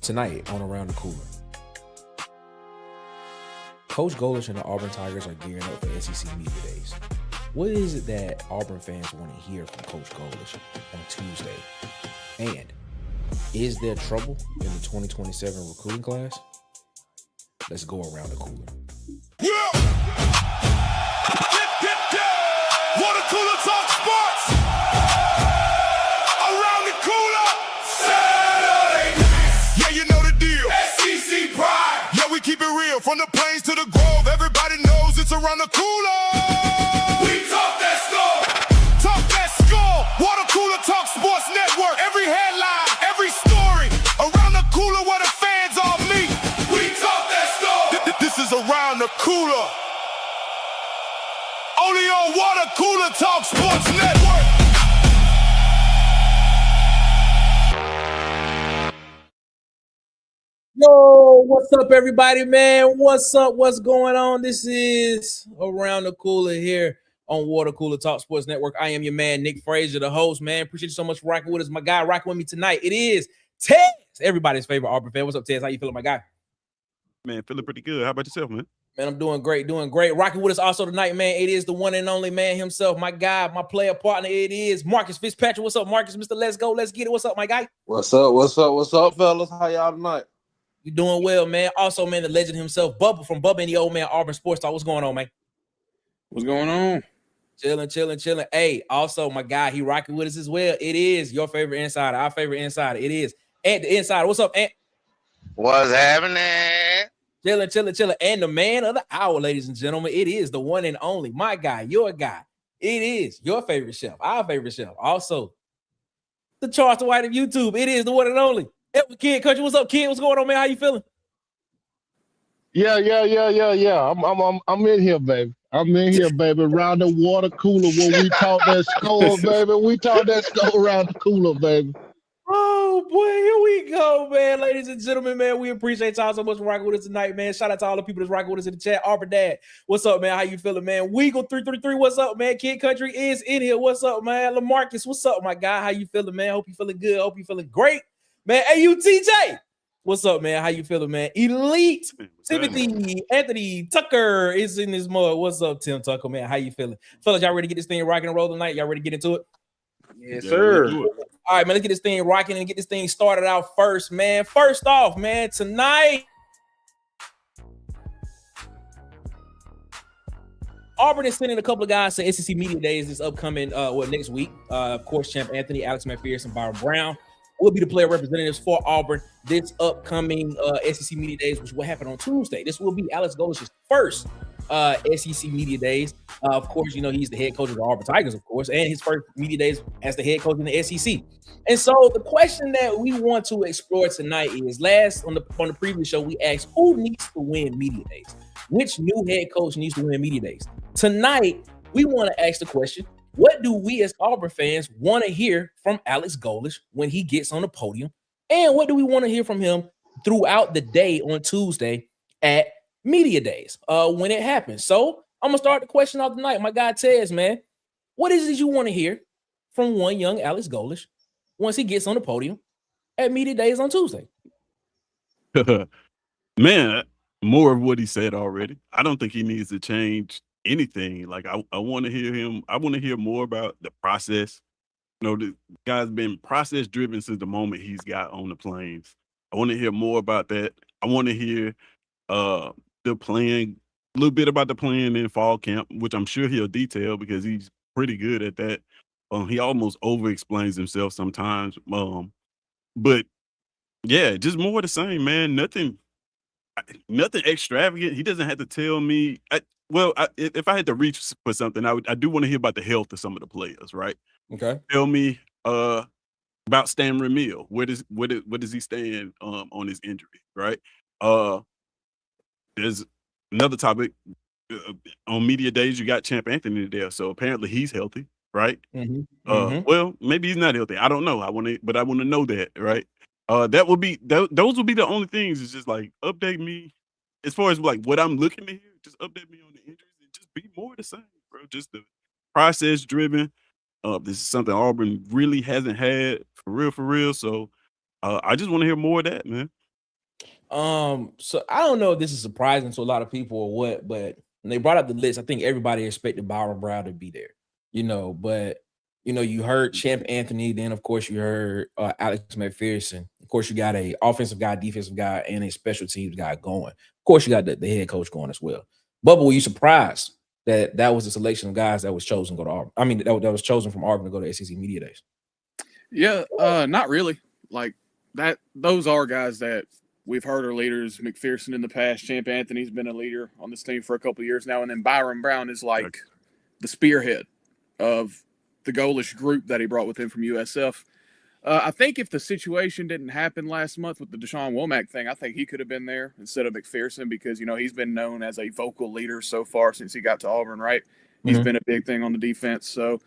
Tonight on Around the Cooler, Coach Golesh and the Auburn Tigers are gearing up for SEC Media Days. What is it that Auburn fans want to hear from Coach Golesh on Tuesday? And is there trouble in the 2027 recruiting class? Let's go around the cooler. Water Cooler Talk Sports. Around the cooler. Saturday night. Yeah, you know the deal. SEC pride. Yeah, we keep it real. From the plains to the grove, everybody knows it's around the cooler. We talk that score. Talk that score. Water Cooler Talk Sports Network. Every headline, every story. Around the cooler where the fans all meet. We talk that score. This is Around the Cooler. Only on Water Cooler Talk Sports Network. Yo, what's up, everybody, man? What's up? What's going on? This is Around the Cooler here on Water Cooler Talk Sports Network. I am your man, Nick Frazier, the host, man. Appreciate you so much for rocking with us. My guy rocking with me tonight, it is Tez, everybody's favorite Auburn fan. What's up, Tez? How you feeling, my guy? Man, feeling pretty good. How about yourself, man? Man, I'm doing great, Rocking with us also tonight, man. It is the one and only man himself, my guy, my player partner. It is Marcus Fitzpatrick. What's up, Marcus? Mr. Let's Go, let's get it. What's up, my guy? What's up, fellas? How y'all tonight? You doing well, man. Also, man, the legend himself, Bubba from Bubba and the Old Man Auburn Sports Talk. What's going on, man? What's going on? Chilling. Hey, also, my guy, he rocking with us as well. It is your favorite insider, our favorite insider. It is Ant the Insider. What's up, Ant? What's happening? Chilling. And the man of the hour, ladies and gentlemen, it is the one and only, my guy, your guy. It is your favorite chef, our favorite chef. Also, the Charles White of YouTube. It is the one and only Edward Kid Country. What's up, Kid? What's going on, man? How you feeling? Yeah. I'm in here, baby. Around the water cooler when we talk that score, baby. We talk that score around the cooler, baby. Oh, boy, here we go, man. Ladies and gentlemen, man, we appreciate y'all so much for rocking with us tonight, man. Shout out to all the people that's rocking with us in the chat. Auburn Dad, what's up, man? How you feeling, man? Weagle 333, what's up, man? Kid Country is in here. What's up, man? LaMarcus, what's up, my guy? How you feeling, man? Hope you feeling good. Hope you feeling great. Man, AUTJ, what's up, man? How you feeling, man? Elite Timothy Anthony Tucker is in this mud. What's up, Tim Tucker, man? How you feeling? Fellas, y'all ready to get this thing rocking and rolling tonight? Y'all ready to get into it? Yes, sir. All right, man, let's get this thing rocking and get this thing started out first, man. First off, man, tonight, Auburn is sending a couple of guys to SEC Media Days this upcoming, next week. Of course, Champ Anthony, Alex McPherson, Byrum Brown will be the player representatives for Auburn this upcoming SEC Media Days, which will happen on Tuesday. This will be Alex Golesh's first SEC Media Days. Of course, you know, he's the head coach of the Auburn Tigers, of course, and his first Media Days as the head coach in the SEC. And so the question that we want to explore tonight is, on the previous show, we asked who needs to win Media Days? Which new head coach needs to win Media Days? Tonight, we want to ask the question, what do we as Auburn fans want to hear from Alex Golesh when he gets on the podium? And what do we want to hear from him throughout the day on Tuesday at Media Days when it happens? So I'm going to start the question off tonight. My guy Tez, man, what is it you want to hear from one young Alex Golesh once he gets on the podium at Media Days on Tuesday? Man, more of what he said already. I don't think he needs to change anything. Like, I want to hear him. I want to hear more about the process. You know, the guy's been process driven since the moment he's got on the plains. I want to hear more about that. I want to hear the plan, a little bit about the plan in fall camp, which I'm sure he'll detail because he's pretty good at that. He almost over explains himself sometimes. But yeah, just more of the same, man. Nothing extravagant. He doesn't have to tell me. If I had to reach for something, I do want to hear about the health of some of the players, right? Okay. Tell me about Stan Remiel. Where does he stand on his injury, right? There's another topic on Media Days. You got Champ Anthony there, so apparently he's healthy, right? Well, maybe he's not healthy. I don't know. I want to know that, right? Those will be the only things. It's just like update me as far as like what I'm looking to hear. Just update me on the injuries and just be more the same, bro. Just the process driven. This is something Auburn really hasn't had for real. So I just want to hear more of that, man. So I don't know if this is surprising to a lot of people or what, but when they brought up the list, I think everybody expected Byrum Brown to be there, but you heard Champ Anthony, then of course you heard Alex McPherson. Of course, you got a offensive guy, defensive guy, and a special teams guy going. Of course, you got the head coach going as well. Bubba, were you surprised that was the selection of guys that was chosen to go to Auburn? I mean, that was chosen from Auburn to go to SEC Media Days. Yeah, not really. Like that, those are guys that we've heard are leaders. McPherson in the past, Champ Anthony's been a leader on this team for a couple of years now, and then Byrum Brown is like the spearhead of the Golesh group that he brought with him from USF. I think if the situation didn't happen last month with the Deshaun Womack thing, I think he could have been there instead of McPherson because, he's been known as a vocal leader so far since he got to Auburn, right? He's been a big thing on the defense. So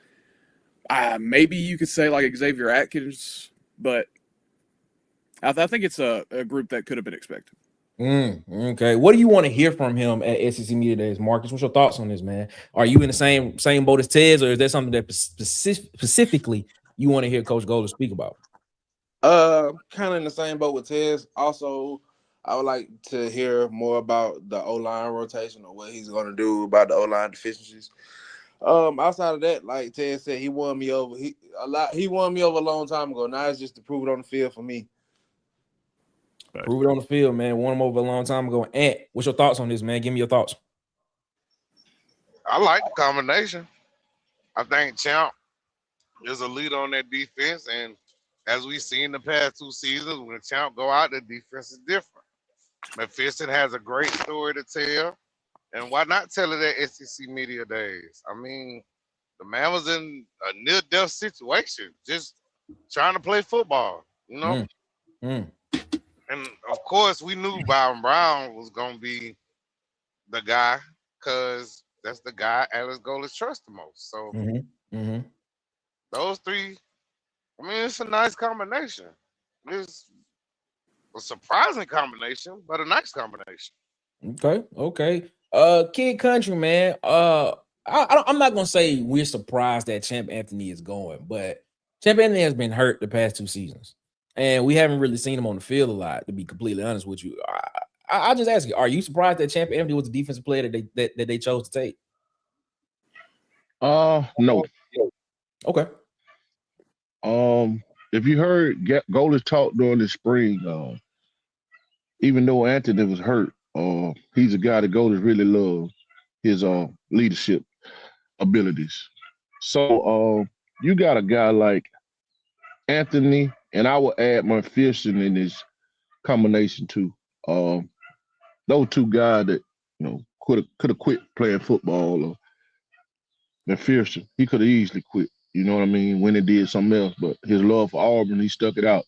maybe you could say like Xavier Atkins, but I think it's a group that could have been expected. Okay. What do you want to hear from him at SEC Media Days, Marcus? What's your thoughts on this, man? Are you in the same boat as Tez, or is there something that specifically you want to hear Coach Golesh speak about? Kind of in the same boat with Tez. Also, I would like to hear more about the O-line rotation or what he's going to do about the O-line deficiencies. Outside of that, like Ted said, he won me over. He won me over a long time ago. Now it's just to prove it on the field for me. Prove it on the field, man. Won him over a long time ago. Ant, what's your thoughts on this, man? Give me your thoughts. I like the combination. I think Champ is a leader on that defense, and as we've seen the past 2 seasons, when Champ go out, the defense is different. McPherson has a great story to tell, and why not tell it at SEC Media Days? I mean, the man was in a near-death situation, just trying to play football, And, of course, we knew Byrum Brown was going to be the guy because that's the guy Alex Golesh trusts the most. So those three, I mean, it's a nice combination. It's a surprising combination, but a nice combination. Okay. Kid Country, man. I'm not going to say we're surprised that Champ Anthony is going, but Champ Anthony has been hurt the past 2 seasons. And we haven't really seen him on the field a lot, to be completely honest with you. I just ask you, are you surprised that Champ Anthony was the defensive player that they chose to take? No. Okay. If you heard Golesh talk during the spring, even though Anthony was hurt, he's a guy that Golesh really loves his leadership abilities. So you got a guy like Anthony, and I will add McPherson in this combination too. Those 2 guys that could have quit playing football. Or McPherson, he could have easily quit. You know what I mean? When he did something else, but his love for Auburn, he stuck it out.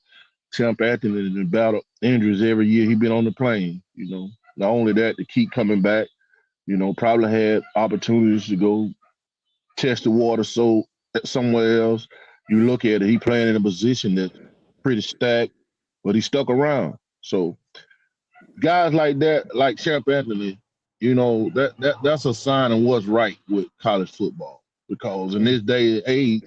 Champ Anthony has been battled injuries every year he been on the plane. Not only that, to keep coming back. Probably had opportunities to go test the water somewhere else. You look at it, he playing in a position that's pretty stacked, but he stuck around. So guys like that, like Champ Anthony, that's a sign of what's right with college football. Because in this day and age,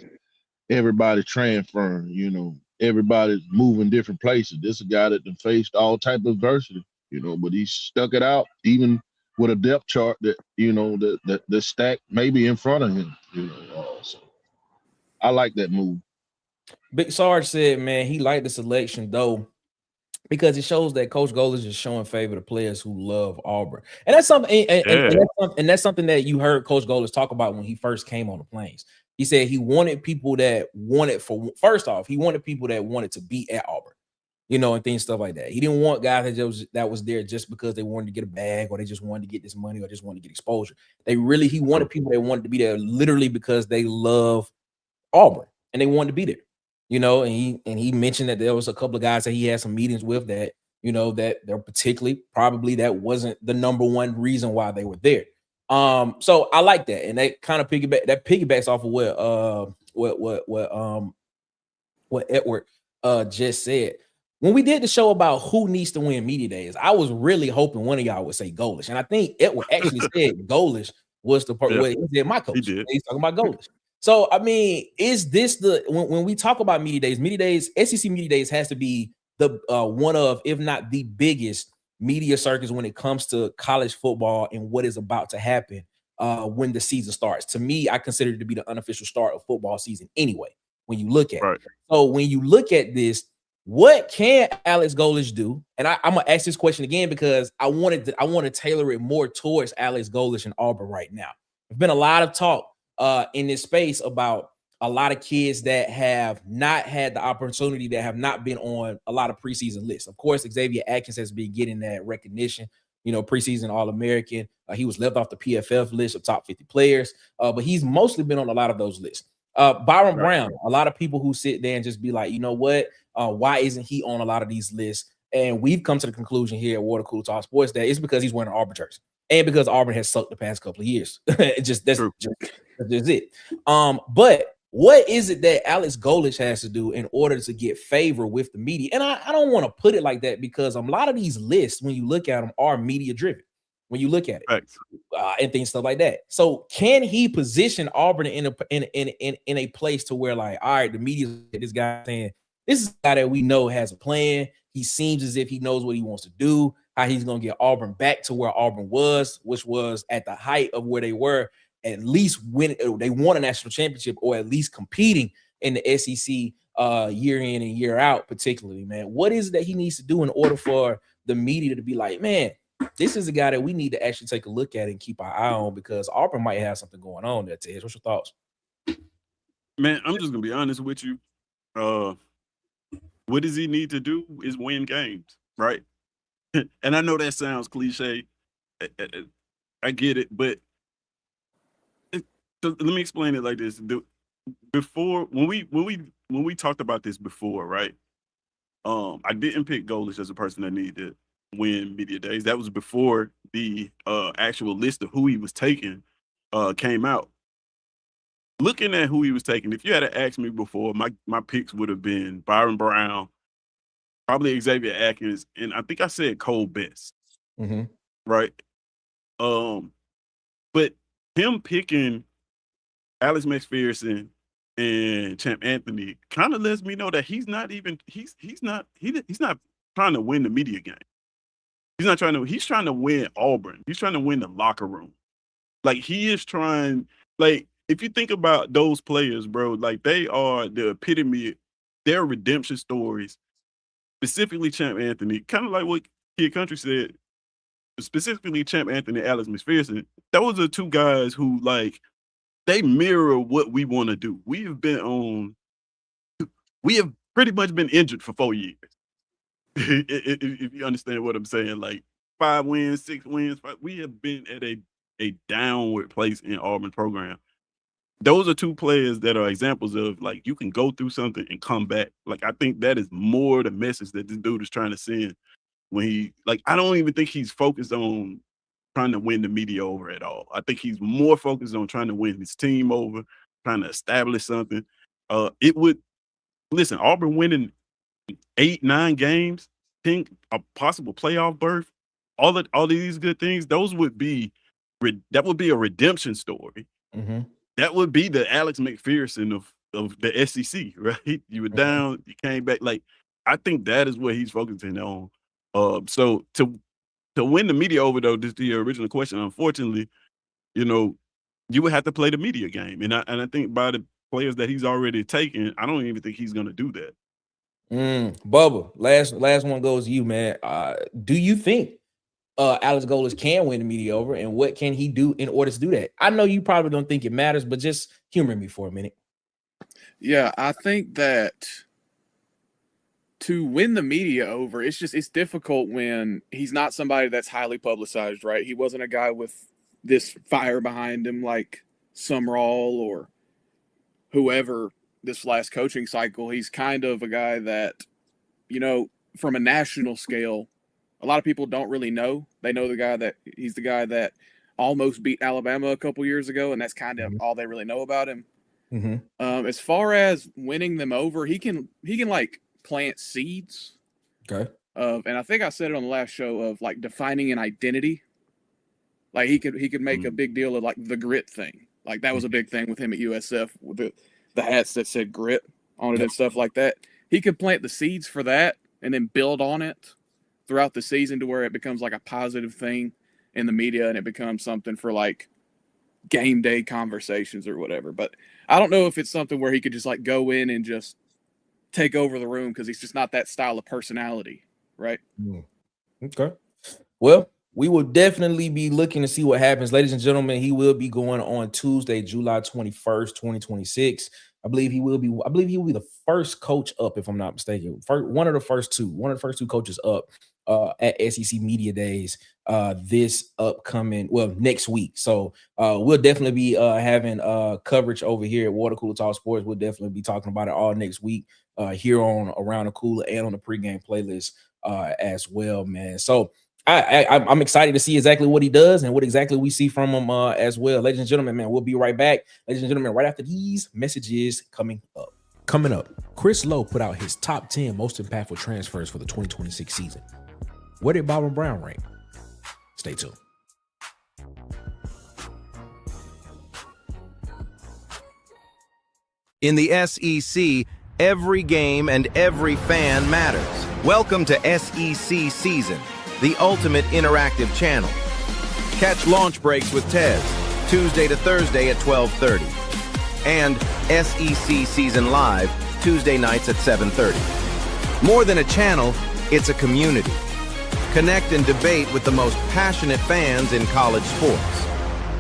everybody's transferring, everybody's moving different places. This is a guy that faced all type of adversity, but he stuck it out, even with a depth chart that, the stack maybe in front of him, so I like that move. Big Sarge said, man, he liked the selection though, because it shows that Coach Golesh is showing favor to players who love Auburn. And that's something, and that's something that you heard Coach Golesh talk about when he first came on the Plains. He said he wanted people that wanted he wanted people that wanted to be at Auburn, and things, stuff like that. He didn't want guys that was there just because they wanted to get a bag or they just wanted to get this money or just wanted to get exposure. He wanted people that wanted to be there literally because they love Auburn and they wanted to be there. And he mentioned that there was a couple of guys that he had some meetings with that, that they're particularly probably that wasn't the number one reason why they were there. So I like that, and that kind of piggybacks off of what Edward just said. When we did the show about who needs to win media days, I was really hoping one of y'all would say Golesh, and I think Edward actually said Golesh was the part where he said my coach. He's talking about Golesh. So, I mean, is this when we talk about media days, SEC Media Days has to be the one of, if not the biggest media circus when it comes to college football and what is about to happen when the season starts. To me, I consider it to be the unofficial start of football season anyway, when you look at it. So when you look at this, what can Alex Golesh do? And I'm gonna ask this question again because I want to tailor it more towards Alex Golesh and Auburn right now. There's been a lot of talk in this space about a lot of kids that have not had the opportunity, that have not been on a lot of preseason lists. Of course, Xavier Atkins has been getting that recognition, preseason All-American. He was left off the PFF list of top 50 players, but he's mostly been on a lot of those lists. Byrum Brown, a lot of people who sit there and just be like, you know what, why isn't he on a lot of these lists? And we've come to the conclusion here at Water Cooler Talk Sports that it's because he's wearing Auburn jersey and because Auburn has sucked the past couple of years. That's just it. But what is it that Alex Golesh has to do in order to get favor with the media? And I don't want to put it like that because a lot of these lists, when you look at them, are media driven. When you look at it, and things stuff like that. So can he position Auburn in a place to where, like, all right, the media, this guy saying this is a guy that we know has a plan. He seems as if he knows what he wants to do, how he's going to get Auburn back to where Auburn was, which was at the height of where they were, at least when they won a national championship or at least competing in the SEC year in and year out, particularly, man. What is it that he needs to do in order for the media to be like, man, this is a guy that we need to actually take a look at and keep our eye on because Auburn might have something going on there, Tej. What's your thoughts? Man, I'm just going to be honest with you. What does he need to do is win games, right? And I know that sounds cliche. I get it, but so let me explain it like this. Before, when we talked about this before, right? I didn't pick Golesh as a person that needed to win media days. That was before the actual list of who he was taking came out. Looking at who he was taking, if you had asked me before, my picks would have been Byrum Brown, probably Xavier Atkins, and I think I said Cole Best. Right? But him picking Alex McPherson and Champ Anthony kind of lets me know that he's not trying to win the media game. He's trying to win Auburn. He's trying to win the locker room. Like, he is trying, like, if you think about those players, bro, like, they are the epitome, they're redemption stories, specifically Champ Anthony, kind of like what Kid Country said, specifically Champ Anthony and Alex McPherson. Those are two guys who, like, they mirror what we want to do. We have pretty much been injured for 4 years. If you understand what I'm saying, like 5 wins, 6 wins, we have been at a downward place in Auburn program. Those are two players that are examples of, like, you can go through something and come back. Like, I think that is more the message that this dude is trying to send when he, like, I don't even think he's focused on trying to win the media over at all. I think he's more focused on trying to win his team over, trying to establish something. Listen, Auburn winning 8, 9 games, 10, a possible playoff berth, all these good things, that would be a redemption story. That would be the Alex McPherson of the SEC, right? You were down, you came back. Like, I think that is what he's focusing on. So to win the media over, though, this is the original question. Unfortunately, you would have to play the media game, and I think by the players that he's already taken, I don't even think he's going to do that. Bubba, last one goes to you, man. Do you think Alex Golesh can win the media over, and what can he do in order to do that? I know you probably don't think it matters, but just humor me for a minute. Yeah, I think that to win the media over, it's difficult when he's not somebody that's highly publicized, right? He wasn't a guy with this fire behind him like Sumrall or whoever this last coaching cycle. He's kind of a guy that, from a national scale, a lot of people don't really know. They know he's the guy that almost beat Alabama a couple years ago, and that's kind of all they really know about him. As far as winning them over, he can like plant seeds. Okay. And I think I said it on the last show of, like, defining an identity. Like, he could make a big deal of, like, the grit thing. Like, that was a big thing with him at USF with the hats that said grit on it and stuff like that. He could plant the seeds for that and then build on it throughout the season to where it becomes like a positive thing in the media and it becomes something for like game day conversations or whatever. But I don't know if it's something where he could just like go in and just take over the room because he's just not that style of personality, right? Okay. Well, we will definitely be looking to see what happens. Ladies and gentlemen, he will be going on Tuesday, July 21st, 2026. I believe he will be the first coach up, if I'm not mistaken. One of the first two coaches up at SEC Media Days this upcoming, next week. So we'll definitely be having coverage over here at Water Cooler Talk Sports. We'll definitely be talking about it all next week here on Around the Cooler and on the pregame playlist as well, man. So I'm excited to see exactly what he does and what exactly we see from him as well. Ladies and gentlemen, man, we'll be right back. Ladies and gentlemen, right after these messages coming up. Coming up, Chris Lowe put out his top 10 most impactful transfers for the 2026 season. Where did Byrum Brown rank? Stay tuned. In the SEC, every game and every fan matters. Welcome to SEC Season, the ultimate interactive channel. Catch Launch Breaks with Tez, Tuesday to Thursday at 12:30. And SEC Season Live, Tuesday nights at 7:30. More than a channel, it's a community. Connect and debate with the most passionate fans in college sports.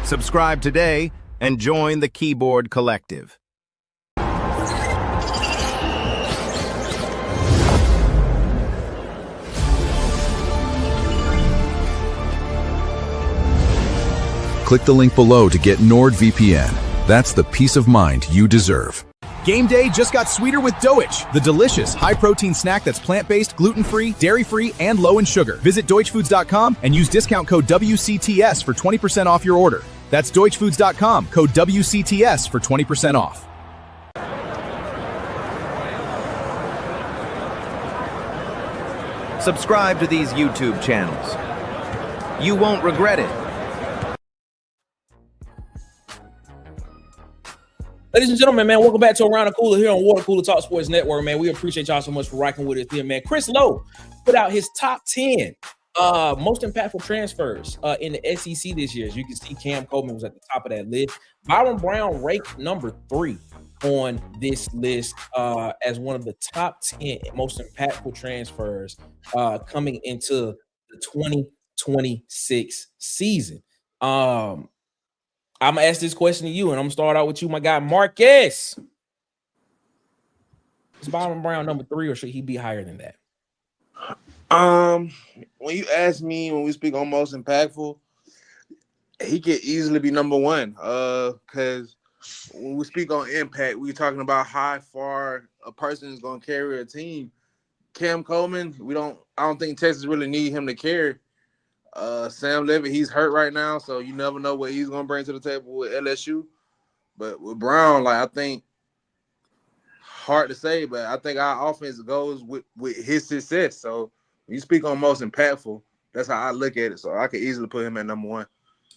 Subscribe today and join the Keyboard Collective. Click the link below to get NordVPN. That's the peace of mind you deserve. Game day just got sweeter with DOICH, the delicious, high-protein snack that's plant-based, gluten-free, dairy-free, and low in sugar. Visit DOICHFoods.com and use discount code WCTS for 20% off your order. That's DOICHFoods.com, code WCTS for 20% off. Subscribe to these YouTube channels. You won't regret it. Ladies and gentlemen, man, welcome back to Around the Cooler here on Water Cooler Talk Sports Network, man. We appreciate y'all so much for rocking with us here, man. Chris Lowe put out his top 10 most impactful transfers in the SEC this year. As you can see, Cam Coleman was at the top of that list. Byrum Brown ranked number 3 on this list as one of the top 10 most impactful transfers coming into the 2026 season. I'm gonna ask this question to you, and I'm gonna start out with you, my guy Marcus. Is Byrum Brown number 3, or should he be higher than that? When you ask me, when we speak on most impactful, he could easily be number 1. Because when we speak on impact, we're talking about how far a person is gonna carry a team. Cam Coleman, I don't think Texas really need him to carry. Sam Levitt, he's hurt right now, so you never know what he's gonna bring to the table with LSU. But with Brown, I think hard to say, but I think our offense goes with his success. So when you speak on most impactful, that's how I look at it. So I could easily put him at number 1.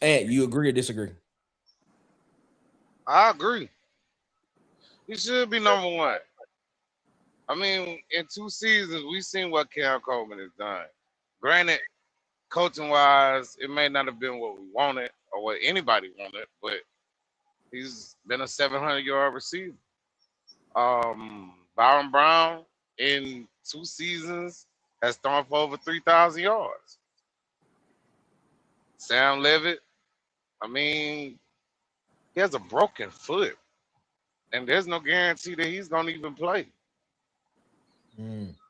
And you agree or disagree? I agree. He should be number 1. I mean, in 2 seasons, we've seen what Cam Coleman has done. Granted, coaching-wise, it may not have been what we wanted or what anybody wanted, but he's been a 700-yard receiver. Byrum Brown, in 2 seasons, has thrown for over 3,000 yards. Sam Levitt, I mean, he has a broken foot, and there's no guarantee that he's going to even play.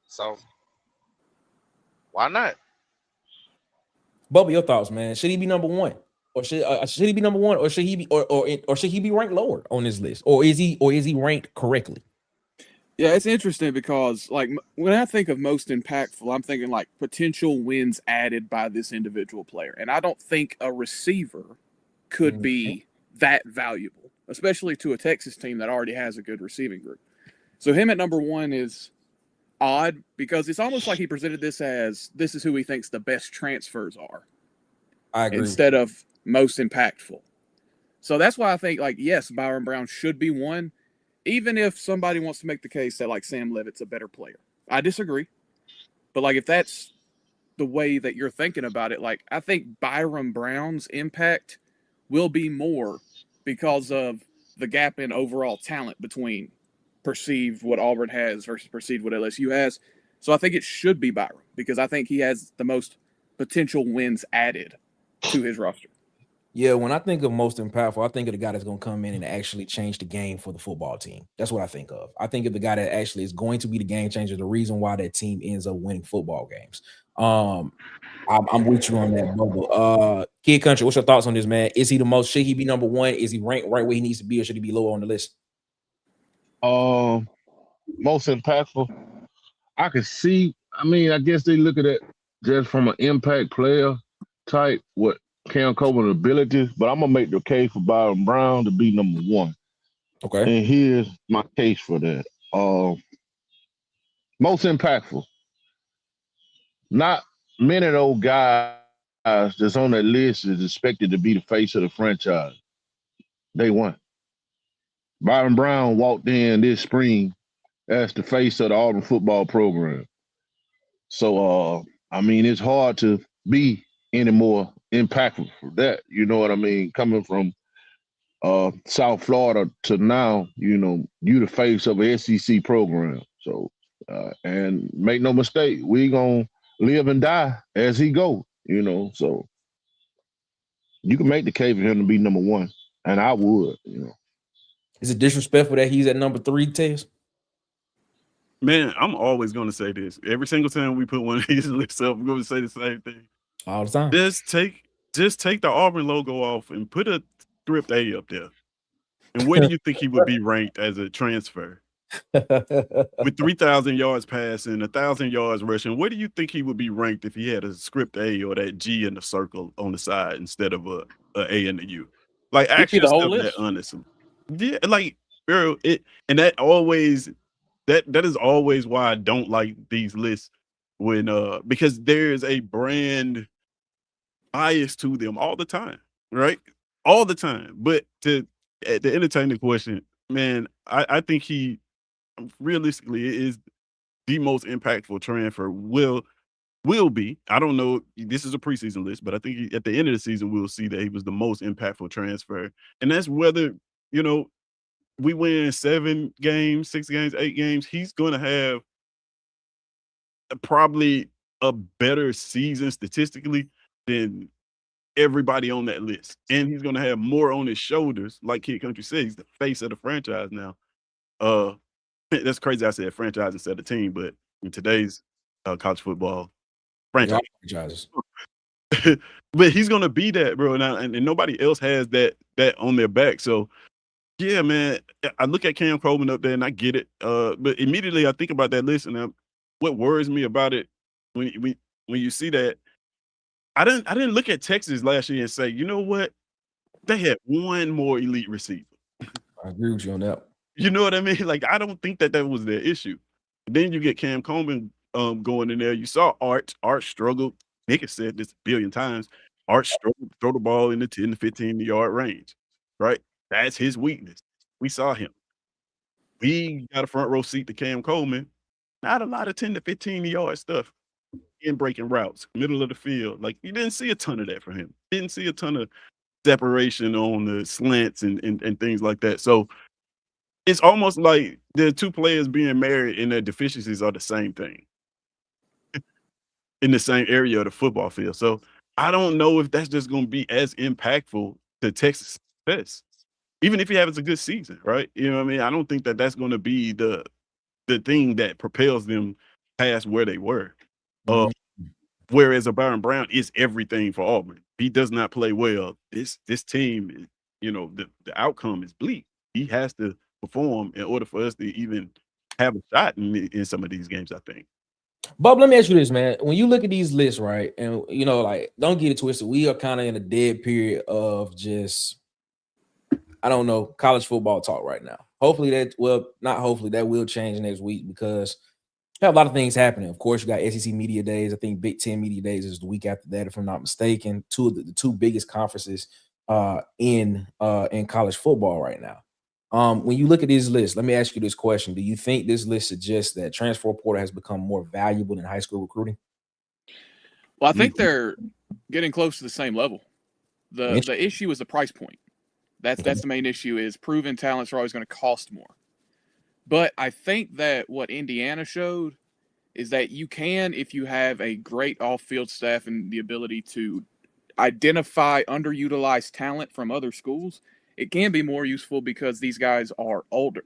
So, why not? Bubba, your thoughts, man. Should he be number 1, or should he be number 1, or should he be, or should he be ranked lower on this list, or is he ranked correctly? Yeah, it's interesting because when I think of most impactful, I'm thinking potential wins added by this individual player, and I don't think a receiver could be that valuable, especially to a Texas team that already has a good receiving group. So him at number 1 is odd because it's almost like he presented this as this is who he thinks the best transfers are. I agree. Instead of most impactful. So that's why I think yes, Byrum Brown should be 1, even if somebody wants to make the case that Sam Levitt's a better player. I disagree. But if that's the way that you're thinking about it. Like, I think Byrum Brown's impact will be more because of the gap in overall talent between perceived what Auburn has versus perceived what LSU has. So I think it should be Byrum because I think he has the most potential wins added to his roster. Yeah, when I think of most impactful, I think of the guy that's going to come in and actually change the game for the football team. That's what I think of. I think of the guy that actually is going to be the game changer, the reason why that team ends up winning football games. I'm with you on that, Bubble. Kid Country, what's your thoughts on this, man? Is he the most? Should he be number one? Is he ranked right where he needs to be, or should he be lower on the list? Most impactful. I could see. I mean, I guess they look at it just from an impact player type, what Cam Coleman's abilities, but I'm gonna make the case for Byrum Brown to be number one. Okay. And here's my case for that. Most impactful. Not many of those guys that's on that list is expected to be the face of the franchise. They won. Byrum Brown walked in this spring as the face of the Auburn football program. So, I mean, it's hard to be any more impactful for that. You know what I mean? Coming from South Florida to now, you know, you the face of an SEC program. So, and make no mistake, we gonna live and die as he go, you know. So you can make the case for him to be number one, and I would, you know. Is it disrespectful that he's at number 3, Tez? Man, I'm always going to say this. Every single time we put one of these lists up, I'm going to say the same thing. All the time. Just take the Auburn logo off and put a script A up there. And where do you think he would be ranked as a transfer? With 3,000 yards passing, 1,000 yards rushing, where do you think he would be ranked if he had a script A or that G in the circle on the side instead of a A and a U? Like, actually, the whole stuff list. that honestly. Yeah, like, bro, that is always why I don't like these lists when because there's a brand bias to them all the time, right? All the time. But to entertain the question, man, I think he realistically is the most impactful transfer. Will be. I don't know. This is a preseason list, but I think at the end of the season we'll see that he was the most impactful transfer, and that's whether we win 7 games, 6 games, 8 games. He's going to have probably a better season statistically than everybody on that list, and he's going to have more on his shoulders. Like Kid Country said, he's the face of the franchise now. That's crazy. I said franchise instead of team, but in today's college football, franchises. But he's gonna be that, bro, now, and nobody else has that on their back. So, yeah, man, I look at Cam Coleman up there, and I get it. But immediately I think about that list, and what worries me about it when you see that, I didn't look at Texas last year and say, you know what, they had one more elite receiver. I agree with you on that. You know what I mean? Like, I don't think that was their issue. Then you get Cam Coleman going in there. You saw Art struggled. Nick has said this a billion times. Art struggled to throw the ball in the 10 to 15-yard range, right? That's his weakness. We saw him. We got a front row seat to Cam Coleman. Not a lot of 10 to 15-yard stuff in breaking routes, middle of the field. Like, you didn't see a ton of that from him. Didn't see a ton of separation on the slants and things like that. So it's almost like the two players being married and their deficiencies are the same thing in the same area of the football field. So I don't know if that's just going to be as impactful to Texas success, even if he has a good season, right? You know what I mean? I don't think that that's going to be the thing that propels them past where they were. Whereas a Byrum Brown is everything for Auburn. He does not play well. This team, the outcome is bleak. He has to perform in order for us to even have a shot in some of these games, I think. Bob, let me ask you this, man. When you look at these lists, right, and like, don't get it twisted. We are kind of in a dead period of just, I don't know, college football talk right now. Hopefully that will change next week because we have a lot of things happening. Of course, you got SEC Media Days. I think Big Ten Media Days is the week after that, if I'm not mistaken. The two biggest conferences in college football right now. When you look at these lists, let me ask you this question. Do you think this list suggests that transfer portal has become more valuable than high school recruiting? Well, I think they're getting close to the same level. The issue is the price point. That's the main issue. Is proven talents are always going to cost more. But I think that what Indiana showed is that you can, if you have a great off-field staff and the ability to identify underutilized talent from other schools, it can be more useful because these guys are older,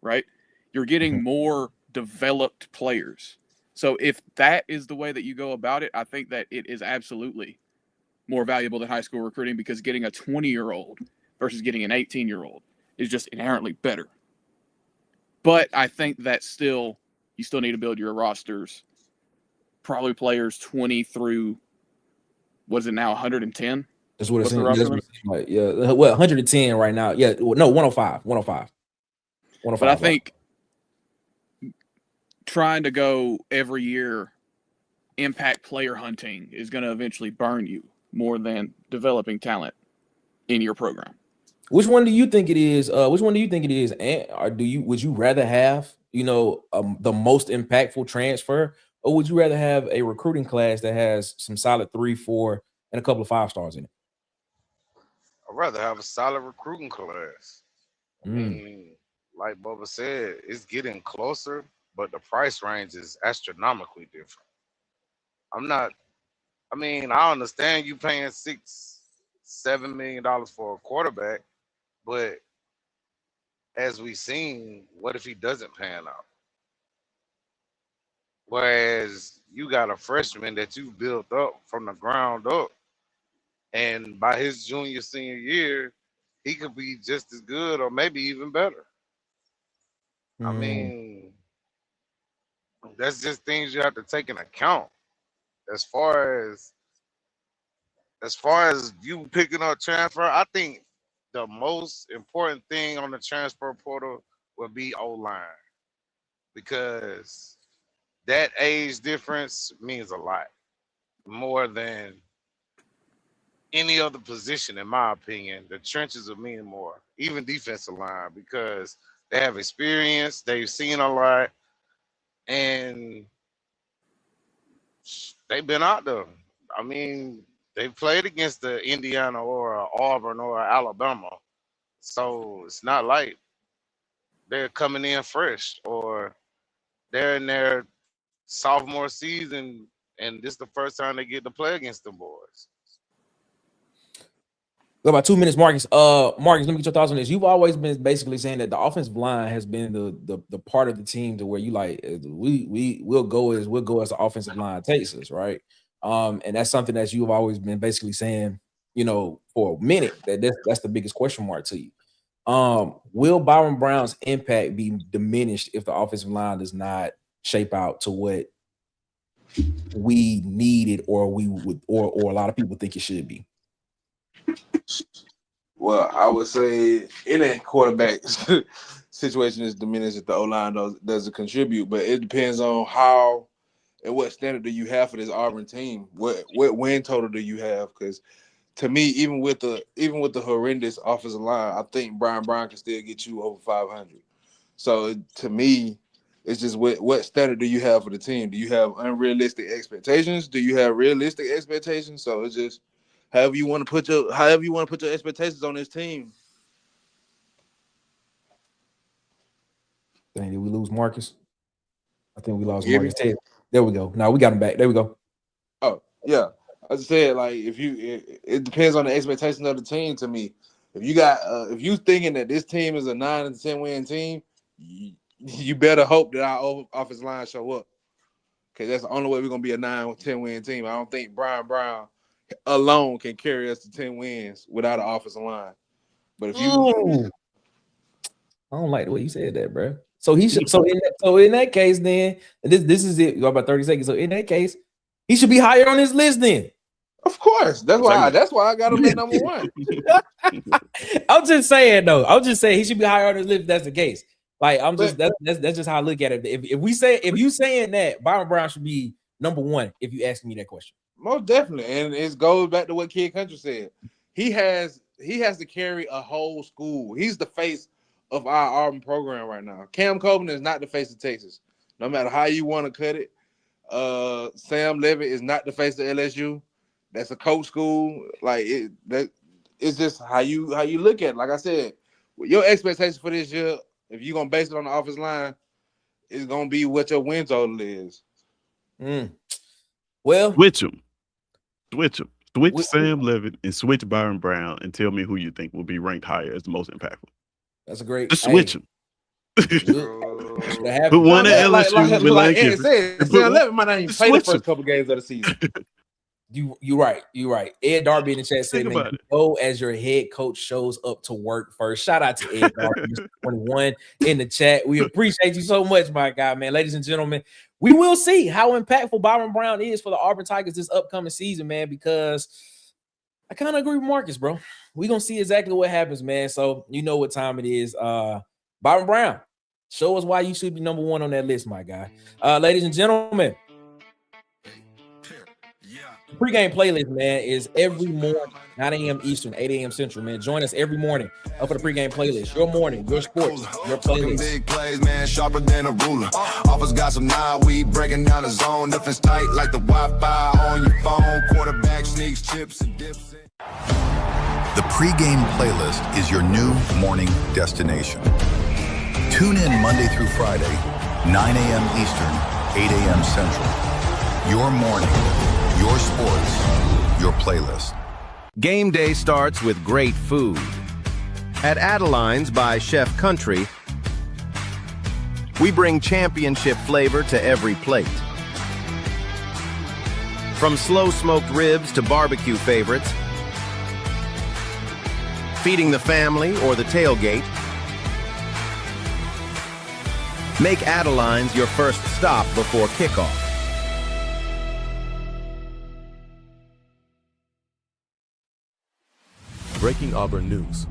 right? You're getting more developed players. So if that is the way that you go about it, I think that it is absolutely more valuable than high school recruiting, because getting a 20-year-old versus getting an 18-year-old is just inherently better. But I think that you still need to build your rosters, probably players 20 through, what is it now, 110? That's what it seems like. Yeah, well, 110 right now. Yeah, no, 105. But I think trying to go every year impact player hunting is going to eventually burn you more than developing talent in your program. Which one do you think it is? Which one do you think it is? Or would you rather have, the most impactful transfer, or would you rather have a recruiting class that has some solid 3, 4, and a couple of 5 stars in it? I'd rather have a solid recruiting class. I mean, like Bubba said, it's getting closer, but the price range is astronomically different. I understand you paying $6-7 million for a quarterback, but as we've seen, what if he doesn't pan out? Whereas you got a freshman that you built up from the ground up, and by his senior year, he could be just as good or maybe even better. I mean, that's just things you have to take into account. As far as you picking up transfer, I think the most important thing on the transfer portal will be O-line, because that age difference means a lot more than any other position, in my opinion. The trenches will mean more, even defensive line, because they have experience, they've seen a lot, and they've been out there. I mean, they played against the Indiana or Auburn or Alabama, so it's not like they're coming in fresh or they're in their sophomore season and this is the first time they get to play against them boys. Go about 2 minutes, Marcus. Marcus, let me get your thoughts on this. You've always been basically saying that the offensive line has been the part of the team to where you like we'll go as the offensive line takes us, right? And that's something that you've always been basically saying, for a minute, that's the biggest question mark to you. Will Byrum Brown's impact be diminished if the offensive line does not shape out to what we needed or we would or a lot of people think it should be? Well, I would say in a quarterback situation is diminished if the O-line doesn't contribute, but it depends on how and what standard do you have for this Auburn team. What win total do you have? Because to me, even with the horrendous offensive line, I think Byrum Brown can still get you over 500. So to me, it's just what standard do you have for the team? Do you have unrealistic expectations? Do you have realistic expectations? So it's just however you want to put your expectations on this team. Dang, did we lose Marcus? I think we lost Marcus. There we go. Now we got him back. There we go. Oh, yeah. I just said, like, it depends on the expectations of the team to me. If you thinking that this team is a 9-10 win team, you better hope that our offensive line show up. Because that's the only way we're going to be a 9-10 win team. I don't think Byrum Brown alone can carry us to 10 wins without an offensive line. But if you I don't like the way you said that, bro. So he should. So in that case, then this is it. You got about 30 seconds. So in that case, he should be higher on this list. Then, of course, that's why I got him at number 1. I'm just saying though. I'm just saying he should be higher on this list if that's the case. Like that's just how I look at it. If you saying that Byrum Brown should be number 1, if you ask me that question. Most definitely, and it goes back to what Kid Country said. He has to carry a whole school. He's the face of our Auburn program right now. Cam Coleman is not the face of Texas. No matter how you want to cut it, Sam Levitt is not the face of LSU. That's a coach school. Like it's just how you look at it. Like I said, your expectation for this year, if you're gonna base it on the offensive line, is gonna be what your win total is. Well, switch them. Switch Sam Levitt and switch Byrum Brown and tell me who you think will be ranked higher as the most impactful. That's a great. Just switch them. Put one at LSU. Like Ed said, Sam Levitt might not even play the first couple games of the season. You're right. Ed Darby in the chat said, Think about it. go as your head coach shows up to work first. Shout out to Ed Darby, Mr. 21 in the chat. We appreciate you so much, my guy, man. Ladies and gentlemen, we will see how impactful Byrum Brown is for the Auburn Tigers this upcoming season, man, because I kind of agree with Marcus, bro. We're going to see exactly what happens, man. So you know what time it is. Byrum Brown, show us why you should be number one on that list, my guy. Ladies and gentlemen, pregame playlist, man, is every morning, 9 a.m. Eastern, 8 a.m. Central, man. Join us every morning for the pregame playlist. Your morning, your sports, your playlist. Big plays, man, sharper than a ruler. Offers got some now, we breaking down the zone. Nothing's tight like the Wi-Fi on your phone. Quarterback sneaks, chips, and dips. The pregame playlist is your new morning destination. Tune in Monday through Friday, 9 a.m. Eastern, 8 a.m. Central. Your morning, your sports, your playlist. Game day starts with great food. At Adeline's by Chef Country, we bring championship flavor to every plate. From slow-smoked ribs to barbecue favorites, feeding the family or the tailgate, make Adeline's your first stop before kickoff. Breaking Auburn news,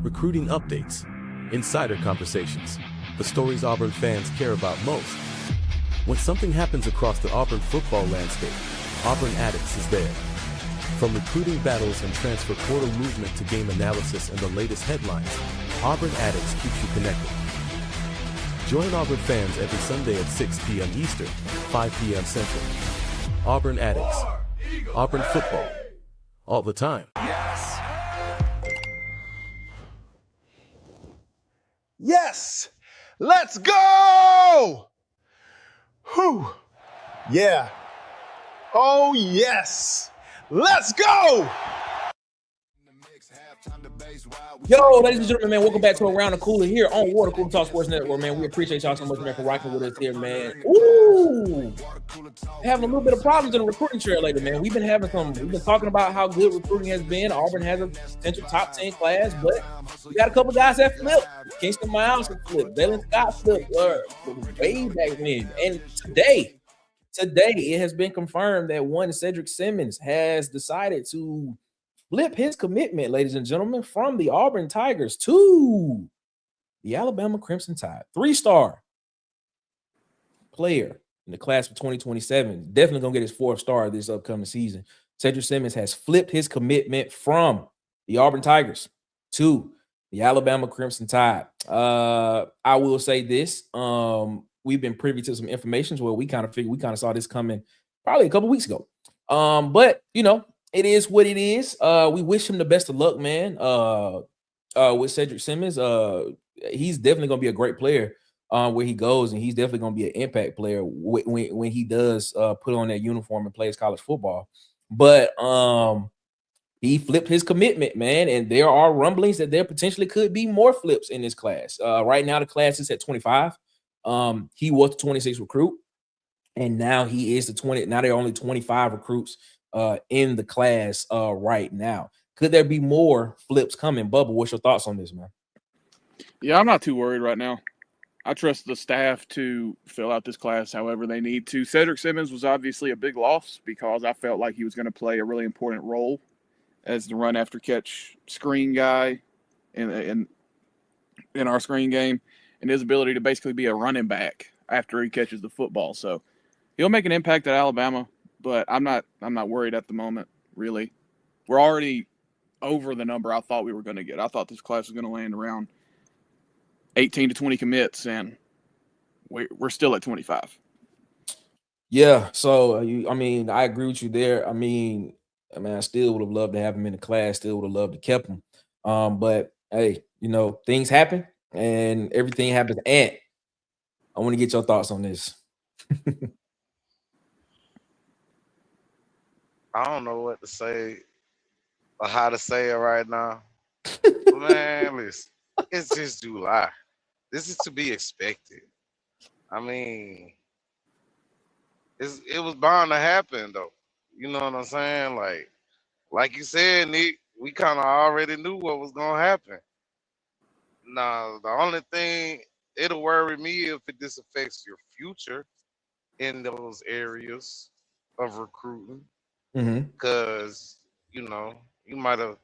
recruiting updates, insider conversations, the stories Auburn fans care about most. When something happens across the Auburn football landscape, Auburn Addicts is there. From recruiting battles and transfer portal movement to game analysis and the latest headlines, Auburn Addicts keeps you connected. Join Auburn fans every Sunday at 6 p.m. Eastern, 5 p.m. Central. Auburn Addicts. Auburn football. All the time. Yes! Let's go! Whew. Yeah. Oh, yes! Let's go! Yo, ladies and gentlemen, man, welcome back to Around the Cooler here on Water Cooler Talk Sports Network, man. We appreciate y'all so much, man, for rocking with us here, man. Ooh, having a little bit of problems in the recruiting trail lately, man. We've been talking about how good recruiting has been. Auburn has a potential top 10 class, but we got a couple guys that flipped. Kingston Miles flipped. Dalen Scott flipped way back then. And today it has been confirmed that one Cedric Simmons has decided to flip his commitment, ladies and gentlemen, from the Auburn Tigers to the Alabama Crimson Tide. 3-star player in the class for 2027. Definitely going to get his 4th star this upcoming season. Cedric Simmons has flipped his commitment from the Auburn Tigers to the Alabama Crimson Tide. I will say this. We've been privy to some information where we kind of saw this coming probably a couple weeks ago. But, you know, it is what it is. We wish him the best of luck, man. With Cedric Simmons, he's definitely going to be a great player where he goes, and he's definitely going to be an impact player when he does put on that uniform and plays college football. But he flipped his commitment, man, and there are rumblings that there potentially could be more flips in this class. Right now, the class is at 25. He was the 26th recruit, and now he is the 20. Now there are only 25 recruits in the class right now. Could there be more flips coming? Bubba, what's your thoughts on this, man? Yeah, I'm not too worried right now. I trust the staff to fill out this class however they need to. Cedric Simmons was obviously a big loss because I felt like he was going to play a really important role as the run after catch screen guy in our screen game, and his ability to basically be a running back after he catches the football. So he'll make an impact at Alabama, but I'm not worried at the moment, really. We're already over the number I thought we were going to get. I thought this class was going to land around 18 to 20 commits, and we're still at 25. Yeah, so I mean, I agree with you there. I still would have loved to have him in the class. Still would have loved to kept him. But hey, things happen and everything happens. And I want to get your thoughts on this. I don't know what to say or how to say it right now. Man, listen, it's just July. This is to be expected. I mean, it was bound to happen though. You know what I'm saying? Like you said, Nick, we kind of already knew what was gonna happen. Now, the only thing it'll worry me if it just affects your future in those areas of recruiting, Mm-hmm. because you know you might have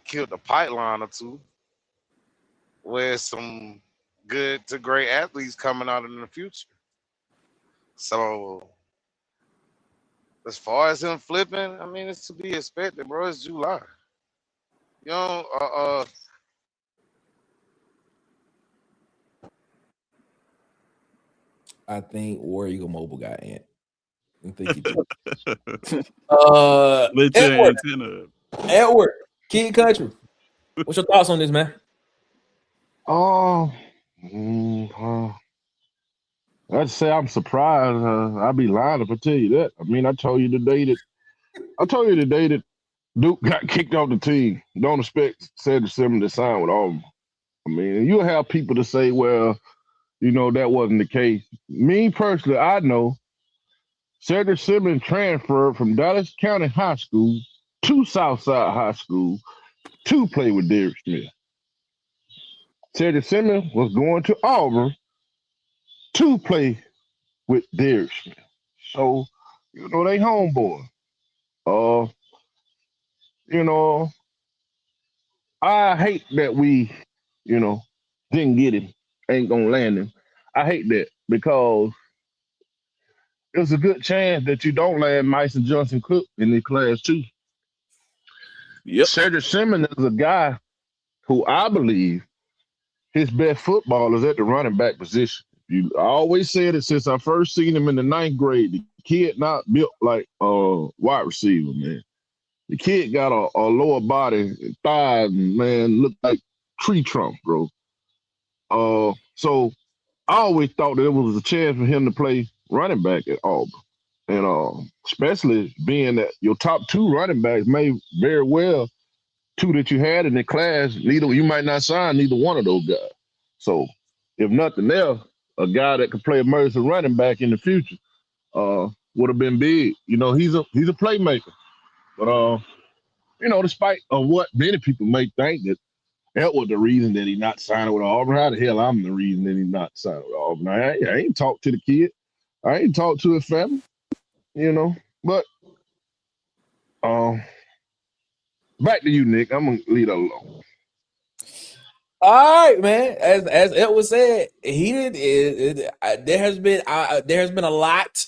killed a pipeline or two where some good to great athletes coming out in the future. So as far as him flipping, I mean, it's to be expected, bro. It's July. You know, I think War Eagle Mobile got Ant. I think he did. Let your Edward, antenna up. Edward, Kid Country. What's your thoughts on this, man? I'd say I'm surprised. I'd be lying if I tell you that. I mean, I told you today that Duke got kicked off the team. Don't expect Cedric Simmons to sign with Auburn. I mean, you'll have people to say, well, that wasn't the case. Me personally, I know Cedric Simmons transferred from Dallas County High School to Southside High School to play with Derek Smith. Cedric Simmons was going to Auburn to play with Derek Smith. So, they homeboy. I hate that we, didn't get him, ain't gonna land him. I hate that because there's a good chance that you don't land Mason Johnson Cook in the class too. Yep. Cedric Simmons is a guy who I believe his best football is at the running back position. I always said it since I first seen him in the 9th grade. The kid not built like a wide receiver, man. The kid got a lower body, thighs, and man, look like tree trunk, bro. So I always thought there was a chance for him to play running back at Auburn. And especially being that your top 2 running backs may very well, 2 that you had in the class, you might not sign neither one of those guys. So if nothing else, a guy that could play emergency running back in the future would have been big. He's a playmaker. But despite of what many people may think that was the reason that he not signing with Auburn. How the hell I'm the reason that he not signing with Auburn? I ain't talked to the kid. I ain't talked to his family. But back to you, Nick. I'm gonna leave it alone. All right, man. As Edward said, there has been a lot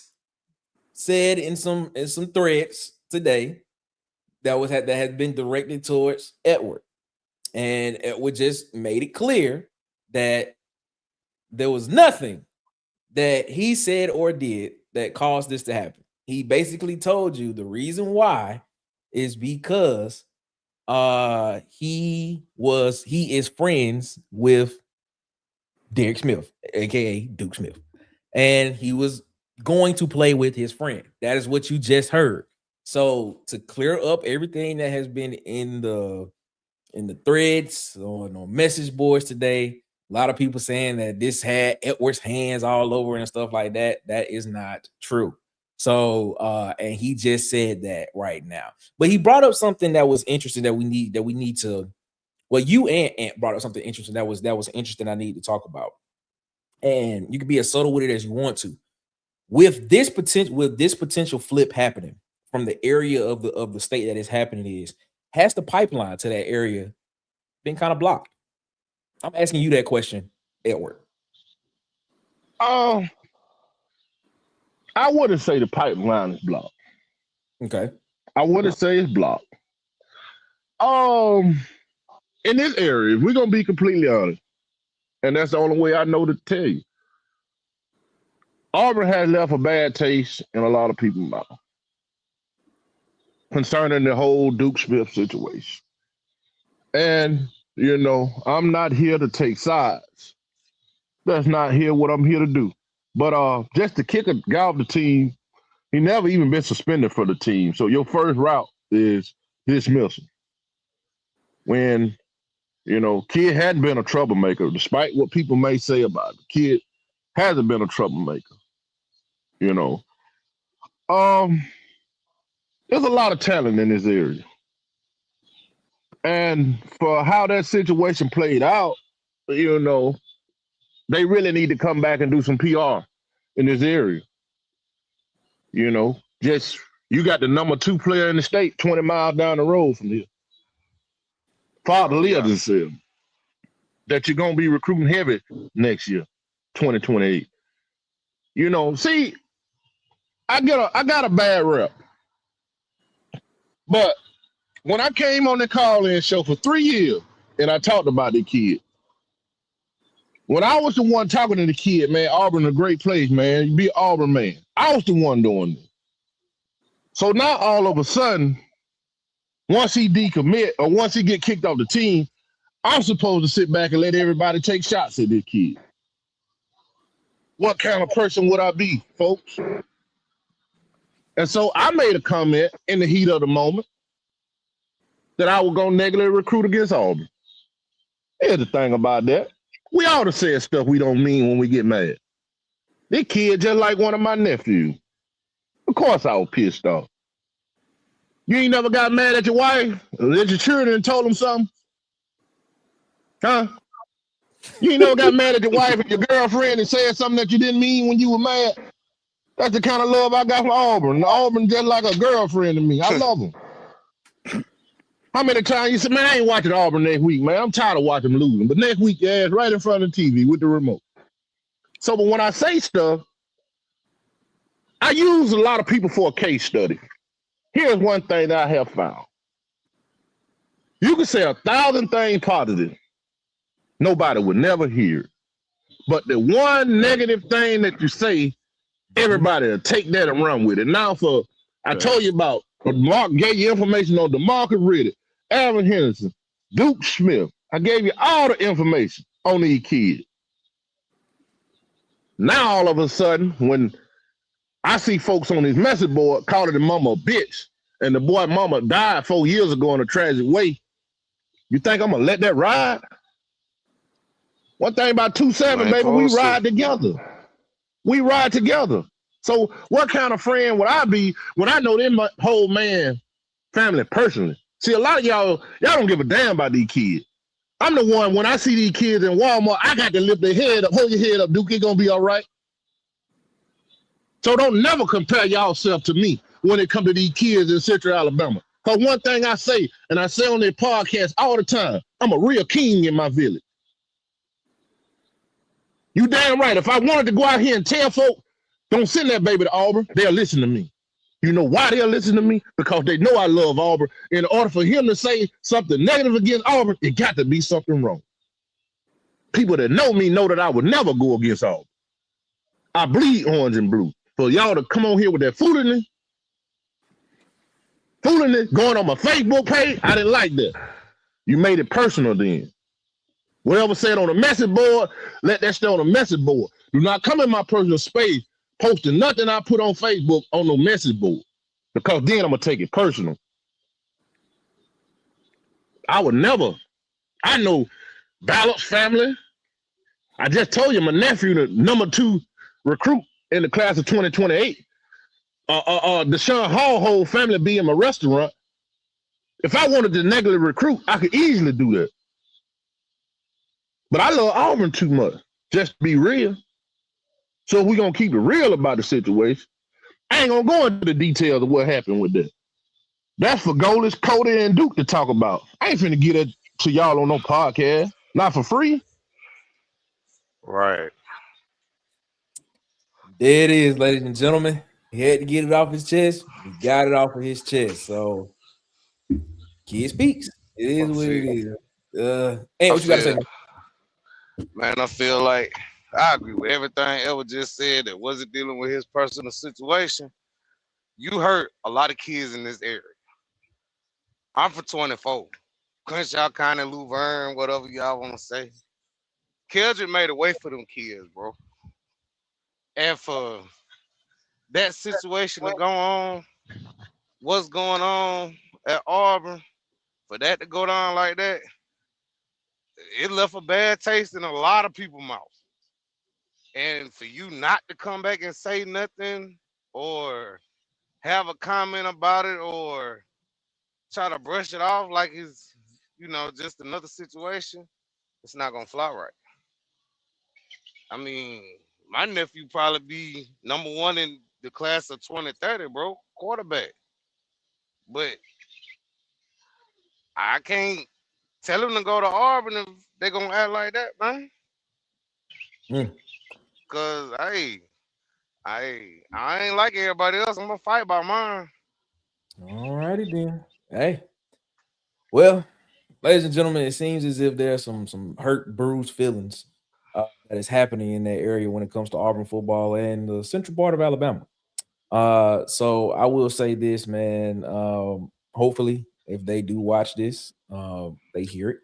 said in some threads today that has been directed towards Edward, and Edward just made it clear that there was nothing that he said or did that caused this to happen. He basically told you the reason why is because he is friends with Derek Smith, aka Duke Smith, and he was going to play with his friend. That is what you just heard. So to clear up everything that has been in the threads on message boards today, a lot of people saying that this had Edward's hands all over and stuff like that. That is not true. So and he just said that right now. But he brought up something that was interesting that we need to. Well, you and Ant brought up something interesting that was interesting I need to talk about. And you can be as subtle with it as you want to. With this potential flip happening from the area of the state that is happening, has the pipeline to that area been kind of blocked? I'm asking you that question, Edward. I wouldn't say the pipeline is blocked. Okay. I wouldn't say it's blocked. In this area, if we're gonna be completely honest, and that's the only way I know to tell you. Auburn has left a bad taste in a lot of people's mouth concerning the whole Duke Smith situation. And, you know, I'm not here to take sides. That's not here what I'm here to do. But just to kick a guy off the team, he never even been suspended for the team. So your first route is dismissal. When, you know, kid hadn't been a troublemaker, despite what people may say about it. Kid hasn't been a troublemaker. You know. There's a lot of talent in this area. And for how that situation played out, you know, they really need to come back and do some PR in this area. You know, just you got the number 2 player in the state 20 miles down the road from here. Father Leah just said that you're going to be recruiting heavy next year, 2028. You know, see, I got a bad rep. But when I came on the call-in show for 3 years and I talked about the kid, when I was the one talking to the kid, man, Auburn a great place, man. You be an Auburn man. I was the one doing it. So now all of a sudden, once he decommit or once he get kicked off the team, I'm supposed to sit back and let everybody take shots at this kid. What kind of person would I be, folks? And so I made a comment in the heat of the moment that I was going to negatively recruit against Auburn. Here's the thing about that. We ought to say stuff we don't mean when we get mad. This kid just like one of my nephews. Of course I was pissed off. You ain't never got mad at your wife? At your children and told them something? Huh? You ain't never got mad at your wife and your girlfriend and said something that you didn't mean when you were mad? That's the kind of love I got from Auburn. Auburn just like a girlfriend to me. I love them. How many times you said, man, I ain't watching Auburn next week, man. I'm tired of watching them losing. But next week, your ass right in front of the TV with the remote. So, but when I say stuff, I use a lot of people for a case study. Here's one thing that I have found. You can say 1,000 things positive. Nobody would never hear it. But the one negative thing that you say, everybody will take that and run with it. Now I told you about, Mark gave you information on DeMarcus Riddick, Alvin Henderson, Duke Smith. I gave you all the information on these kids. Now all of a sudden, when I see folks on his message board calling the mama a bitch, and the boy mama died 4 years ago in a tragic way, you think I'm gonna let that ride? One thing about 2-7, baby, we ride together. We ride together. So what kind of friend would I be when I know them whole man family personally? See, a lot of y'all don't give a damn about these kids. I'm the one, when I see these kids in Walmart, I got to lift their head up. Hold your head up, Duke, it's going to be all right. So don't never compare y'all-self to me when it comes to these kids in Central Alabama. Because one thing I say, and I say on their podcast all the time, I'm a real king in my village. You damn right. If I wanted to go out here and tell folk, don't send that baby to Auburn, they'll listen to me. You know why they'll listen to me? Because they know I love Auburn. In order for him to say something negative against Auburn, it got to be something wrong. People that know me know that I would never go against Auburn. I bleed orange and blue. For y'all to come on here with that foolishness, going on my Facebook page, I didn't like that. You made it personal then. Whatever said on the message board, let that stay on the message board. Do not come in my personal space posting nothing I put on Facebook on no message board, because then I'm going to take it personal. I would never. I know Ballard's family. I just told you my nephew, the number 2 recruit in the class of 2028. Deshaun Hall whole family be in my restaurant. If I wanted to negatively recruit, I could easily do that. But I love Auburn too much, just to be real. So we're going to keep it real about the situation. I ain't going to go into the details of what happened with that. That's for Golesh, Cody, and Duke to talk about. I ain't finna get it to y'all on no podcast. Not for free. Right. There it is, ladies and gentlemen. He had to get it off his chest. He got it off of his chest. So, kid speaks. It is what it is. Hey, what you got to say? Man, I feel like I agree with everything Ever just said that wasn't dealing with his personal situation. You hurt a lot of kids in this area. I'm for 24. Crenshaw County, Luverne, whatever y'all want to say. Keldrick made a way for them kids, bro. And for that situation to go on, what's going on at Auburn, for that to go down like that, it left a bad taste in a lot of people's mouths. And for you not to come back and say nothing or have a comment about it or try to brush it off like it's, just another situation, it's not gonna fly right. I mean, my nephew probably be number one in the class of 2030, bro, quarterback. But I can't tell him to go to Auburn if they're gonna act like that, man. Cause I ain't like everybody else. I'm gonna fight by mine. All righty then. Hey. Well, ladies and gentlemen, it seems as if there's some hurt, bruised feelings that is happening in that area when it comes to Auburn football and the central part of Alabama. So I will say this, man. Hopefully, if they do watch this, they hear it.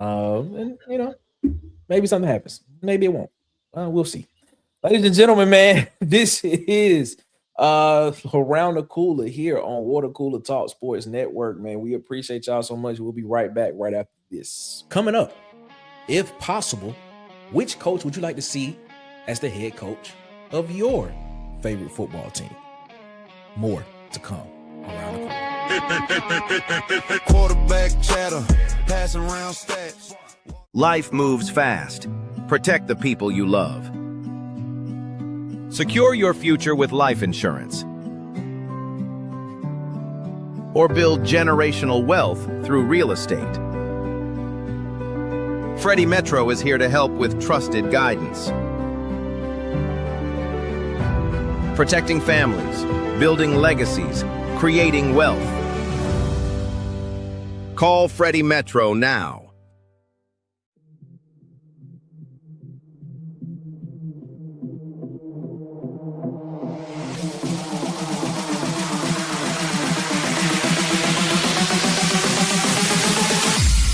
And maybe something happens. Maybe it won't. We'll see. Ladies and gentlemen, man, this is Around the Cooler here on Water Cooler Talk Sports Network, man. We appreciate y'all so much. We'll be right back right after this. Coming up, if possible, which coach would you like to see as the head coach of your favorite football team? More to come around the corner. Quarterback chatter, passing around stats. Life moves fast. Protect the people you love. Secure your future with life insurance. Or build generational wealth through real estate. Freddie Metro is here to help with trusted guidance. Protecting families, building legacies, creating wealth. Call Freddie Metro now.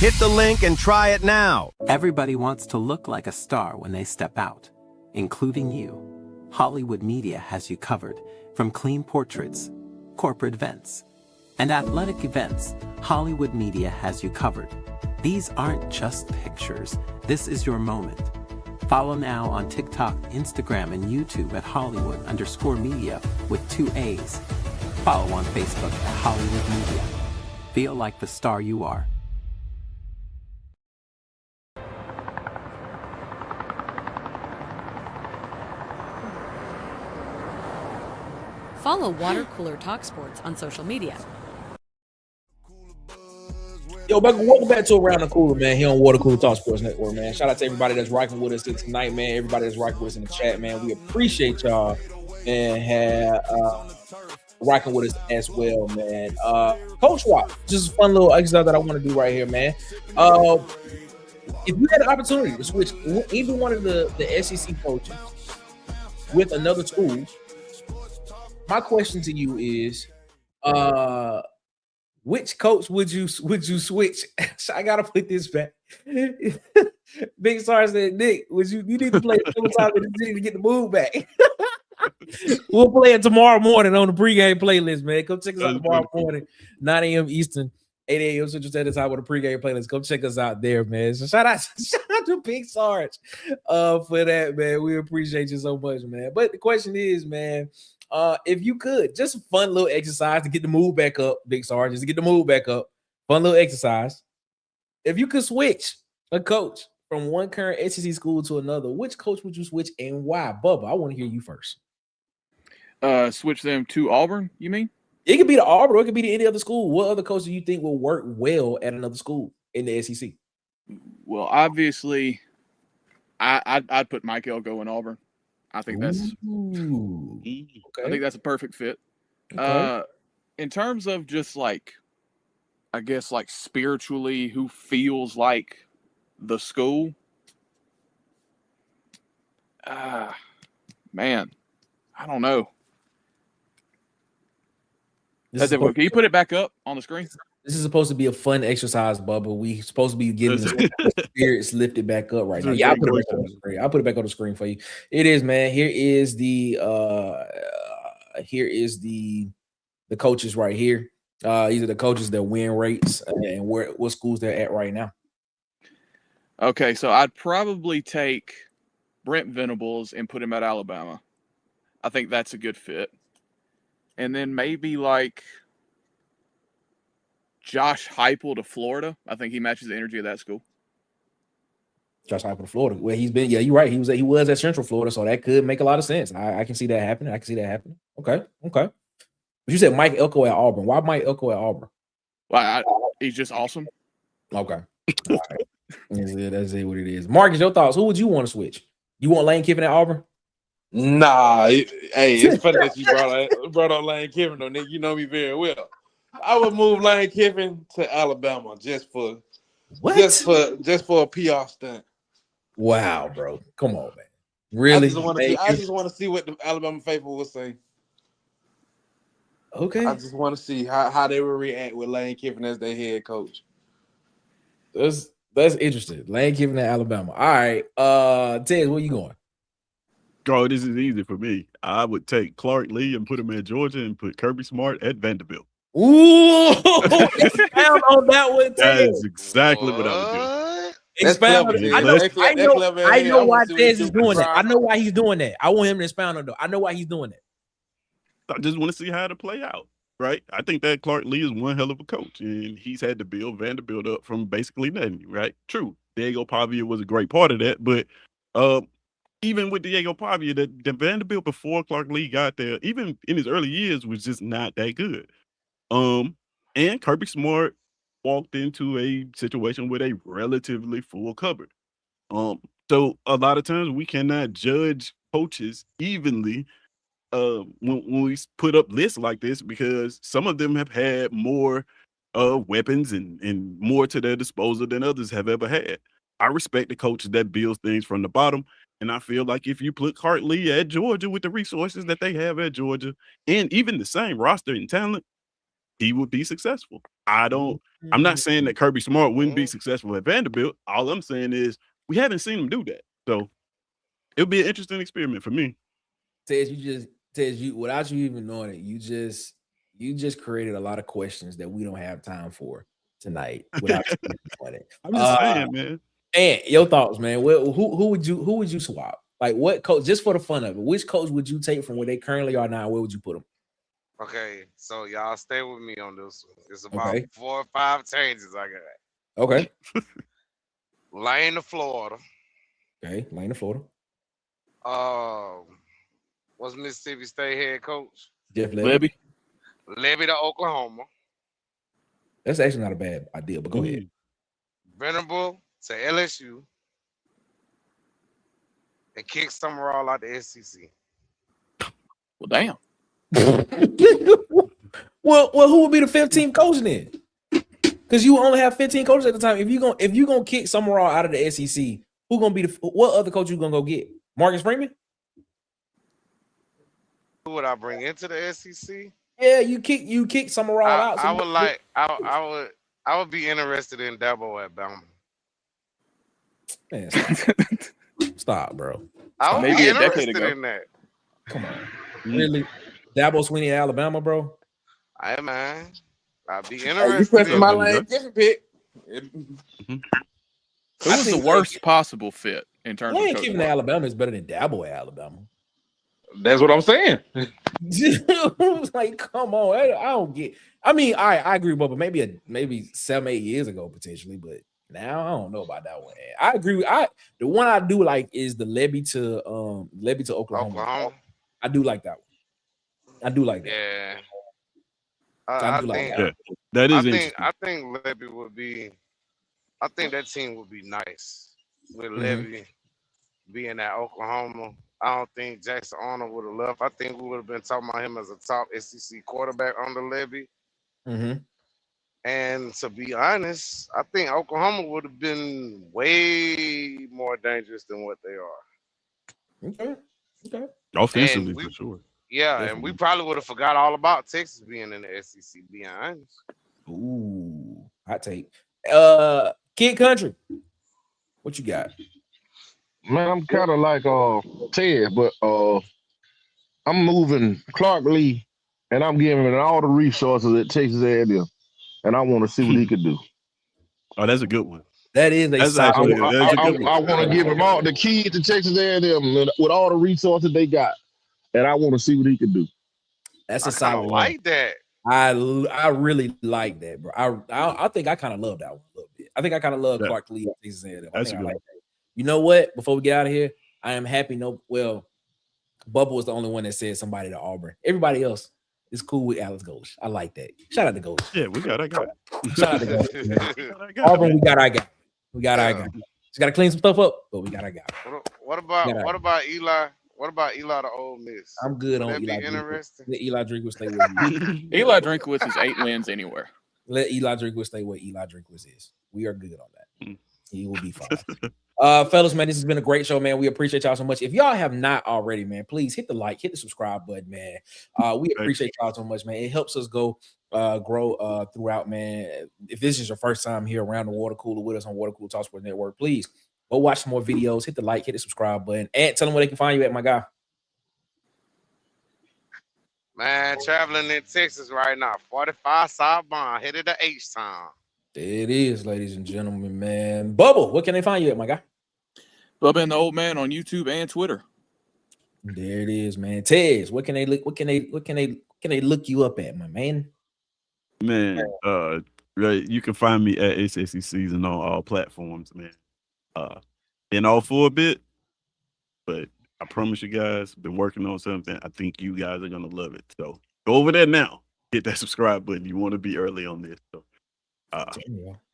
Hit the link and try it now. Everybody wants to look like a star when they step out, including you. Hollywood Media has you covered. From clean portraits, corporate events, and athletic events, Hollywood Media has you covered. These aren't just pictures. This is your moment. Follow now on TikTok, Instagram, and YouTube at Hollywood_media with 2 A's. Follow on Facebook at Hollywood Media. Feel like the star you are. Follow Water Cooler Talk Sports on social media. Yo, welcome back to Around the Cooler, man, here on Water Cooler Talk Sports Network, man. Shout out to everybody that's rocking with us tonight, man. Everybody that's rocking with us in the chat, man. We appreciate y'all and rocking with us as well, man. Coach Rock, just a fun little exercise that I want to do right here, man. If you had an opportunity to switch either one of the SEC coaches with another school, my question to you is, which coach would you switch? I gotta put this back. Big Star said, Nick, you need to play a couple times to get the move back. We'll play it tomorrow morning on the pregame playlist, man. Come check us out tomorrow morning, 9 a.m. Eastern, 8 a.m. Central Standard Time with a pregame playlist. Come check us out there, man. So shout out to Big Sarge for that, man. We appreciate you so much, man. But the question is, man, if you could, just a fun little exercise to get the move back up, Big Sarge, just to get the move back up. Fun little exercise. If you could switch a coach from one current SEC school to another, which coach would you switch and why? Bubba, I want to hear you first. Switch them to Auburn, you mean? It could be the Auburn or it could be to any other school. What other coach do you think will work well at another school in the SEC? Well, obviously, I'd put Mike Elko in Auburn. I think that's okay. I think that's a perfect fit. Okay. In terms of just like, I guess like spiritually, who feels like the school? Man, I don't know. Can you put it back up on the screen? This is supposed to be a fun exercise, Bubba. We supposed to be getting the spirits lifted back up right now. Yeah, I'll put it back on the screen. I'll put it back on the screen for you. It is, man. Here is the coaches right here. These are the coaches that win rates and what schools they're at right now. Okay, so I'd probably take Brent Venables and put him at Alabama. I think that's a good fit. And then maybe like Josh Heupel to Florida. I think he matches the energy of that school. Josh Heupel to Florida, where he's been. Yeah, you're right. He was at Central Florida, so that could make a lot of sense. I can see that happening. Okay. But you said Mike Elko at Auburn. Why Mike Elko at Auburn? Well, he's just awesome. Okay. All right. That's it. What it is. Marcus, your thoughts? Who would you want to switch? You want Lane Kiffin at Auburn? Nah, it's funny that you brought on Lane Kiffin, though, nigga. You know me very well. I would move Lane Kiffin to Alabama just for a PR stunt. Wow, bro. Come on, man. Really? I just want to see what the Alabama faithful will say. Okay. I just want to see how they will react with Lane Kiffin as their head coach. That's interesting. Lane Kiffin at Alabama. All right. Ted, where you going? Oh, this is easy for me. I would take Clark Lee and put him at Georgia and put Kirby Smart at Vanderbilt. Ooh, expound on that one, Ted. That is exactly what I would do. Expound. I know why Tez is doing that. I know why he's doing that. I want him to expound on that. I know why he's doing that. I just want to see how it'll play out, right? I think that Clark Lee is one hell of a coach, and he's had to build Vanderbilt up from basically nothing, right? True. Diego Pavia was a great part of that, but even with Diego Pavia, the Vanderbilt before Clark Lee got there, even in his early years, was just not that good. And Kirby Smart walked into a situation with a relatively full cupboard. So a lot of times we cannot judge coaches evenly when we put up lists like this, because some of them have had more weapons and more to their disposal than others have ever had. I respect the coaches that builds things from the bottom, and I feel like if you put Clark Lee at Georgia with the resources that they have at Georgia, and even the same roster and talent, he would be successful. I'm not saying that Kirby Smart wouldn't be successful at Vanderbilt. All I'm saying is we haven't seen him do that. So it'll be an interesting experiment for me. Tez, you without you even knowing it, you just created a lot of questions that we don't have time for tonight. Without you even knowing it. I'm just saying, man. And your thoughts, man. Who would you swap? Like what coach? Just for the fun of it, which coach would you take from where they currently are now? Where would you put them? Okay, so y'all stay with me on this one. It's about 4 or 5 changes I got. Okay. Lane to Florida. Okay, Lane to Florida. What's Mississippi State head coach? Jeff Lebby. Lebby to Oklahoma. That's actually not a bad idea, but go ahead. Venable to LSU. And kick Summerall out the SEC. Well, damn. well, who would be the 15th coach then? Because you only have 15 coaches at the time. If you gonna kick Summerall out of the SEC, who gonna be what other coach you gonna go get? Marcus Freeman? Who would I bring into the SEC? Yeah, you kick Summerall out. So I would be interested in Dabo at Bama. Man, stop, bro. I would Maybe be a decade interested ago. in that. Come on, really? Dabo Swinney at Alabama, bro. Hey man, I'd be You interested. pressing my Lane Kiffin pick. Who was the worst possible fit in terms Lane of coach Kiffin work? at Alabama is better than Dabo at Alabama. That's what I'm saying. Like, come on, I don't get. I mean, I agree, but maybe 7-8 years ago potentially, but now I don't know about that one. I agree. The one I do like is the Lebby to Oklahoma. I do like that one. I do like that. Yeah. I That is interesting. I think Lebby would be. I think that team would be nice with Lebby being at Oklahoma. I don't think Jackson Arnold would have left. I think we would have been talking about him as a top SEC quarterback under Lebby. And to be honest, I think Oklahoma would have been way more dangerous than what they are. Okay. Offensively, And for sure. Yeah, and we probably would have forgot all about Texas being in the SEC, being honest. Ooh, hot take. Kid Country, what you got? Man, I'm kind of like Ted, but I'm moving Clark Lee, and I'm giving him all the resources that Texas A&M, and I want to see what he could do. Oh, that's a good one. That is a solid. I want to give him all the keys to Texas A&M with all the resources they got, and I want to see what he can do. That's a solid one. Like that. I really like that, bro. I think I kind of love that one a little bit. I think I kind of love Clark Lee. Texas A&M. That's I good. like that. You know what? Before we get out of here, I am happy. Bubba was the only one that said somebody to Auburn. Everybody else is cool with Alex Golesh. I like that. Shout out to Golesh. Yeah, we got. I got. Shout out to Golesh. Auburn, we got. I got. We got. Just got to clean some stuff up, but we got. I got. What about Eli? What about Eli to Ole Miss? I'm good Would on that Eli. be interesting? Let Eli Drinkwitz stay with you. Eli Drinkwitz is 8 wins anywhere. Let Eli Drinkwitz stay where Eli Drinkwitz is. We are good on that. He will be fine. Fellas, man, this has been a great show, man. We appreciate y'all so much. If y'all have not already, man, please hit the like, hit the subscribe button, man. We appreciate y'all so much, man. It helps us grow throughout, man. If this is your first time here around the water cooler with us on Water Cooler Talk Sports Network, please go watch some more videos. Hit the like, hit the subscribe button, and tell them where they can find you at, my guy. Man, traveling in Texas right now. 45 southbound, headed to H-Town. There it is, ladies and gentlemen, man. Bubba, what can they find you at, my guy? Bubba and the Old Man on YouTube and Twitter. There it is, man. Tez, what can they look you up at, my man? Man, right. You can find me at SEC Season on all platforms, man. Been off for a bit, but I promise you guys, been working on something. I think you guys are gonna love it. So go over there now. Hit that subscribe button. You want to be early on this. So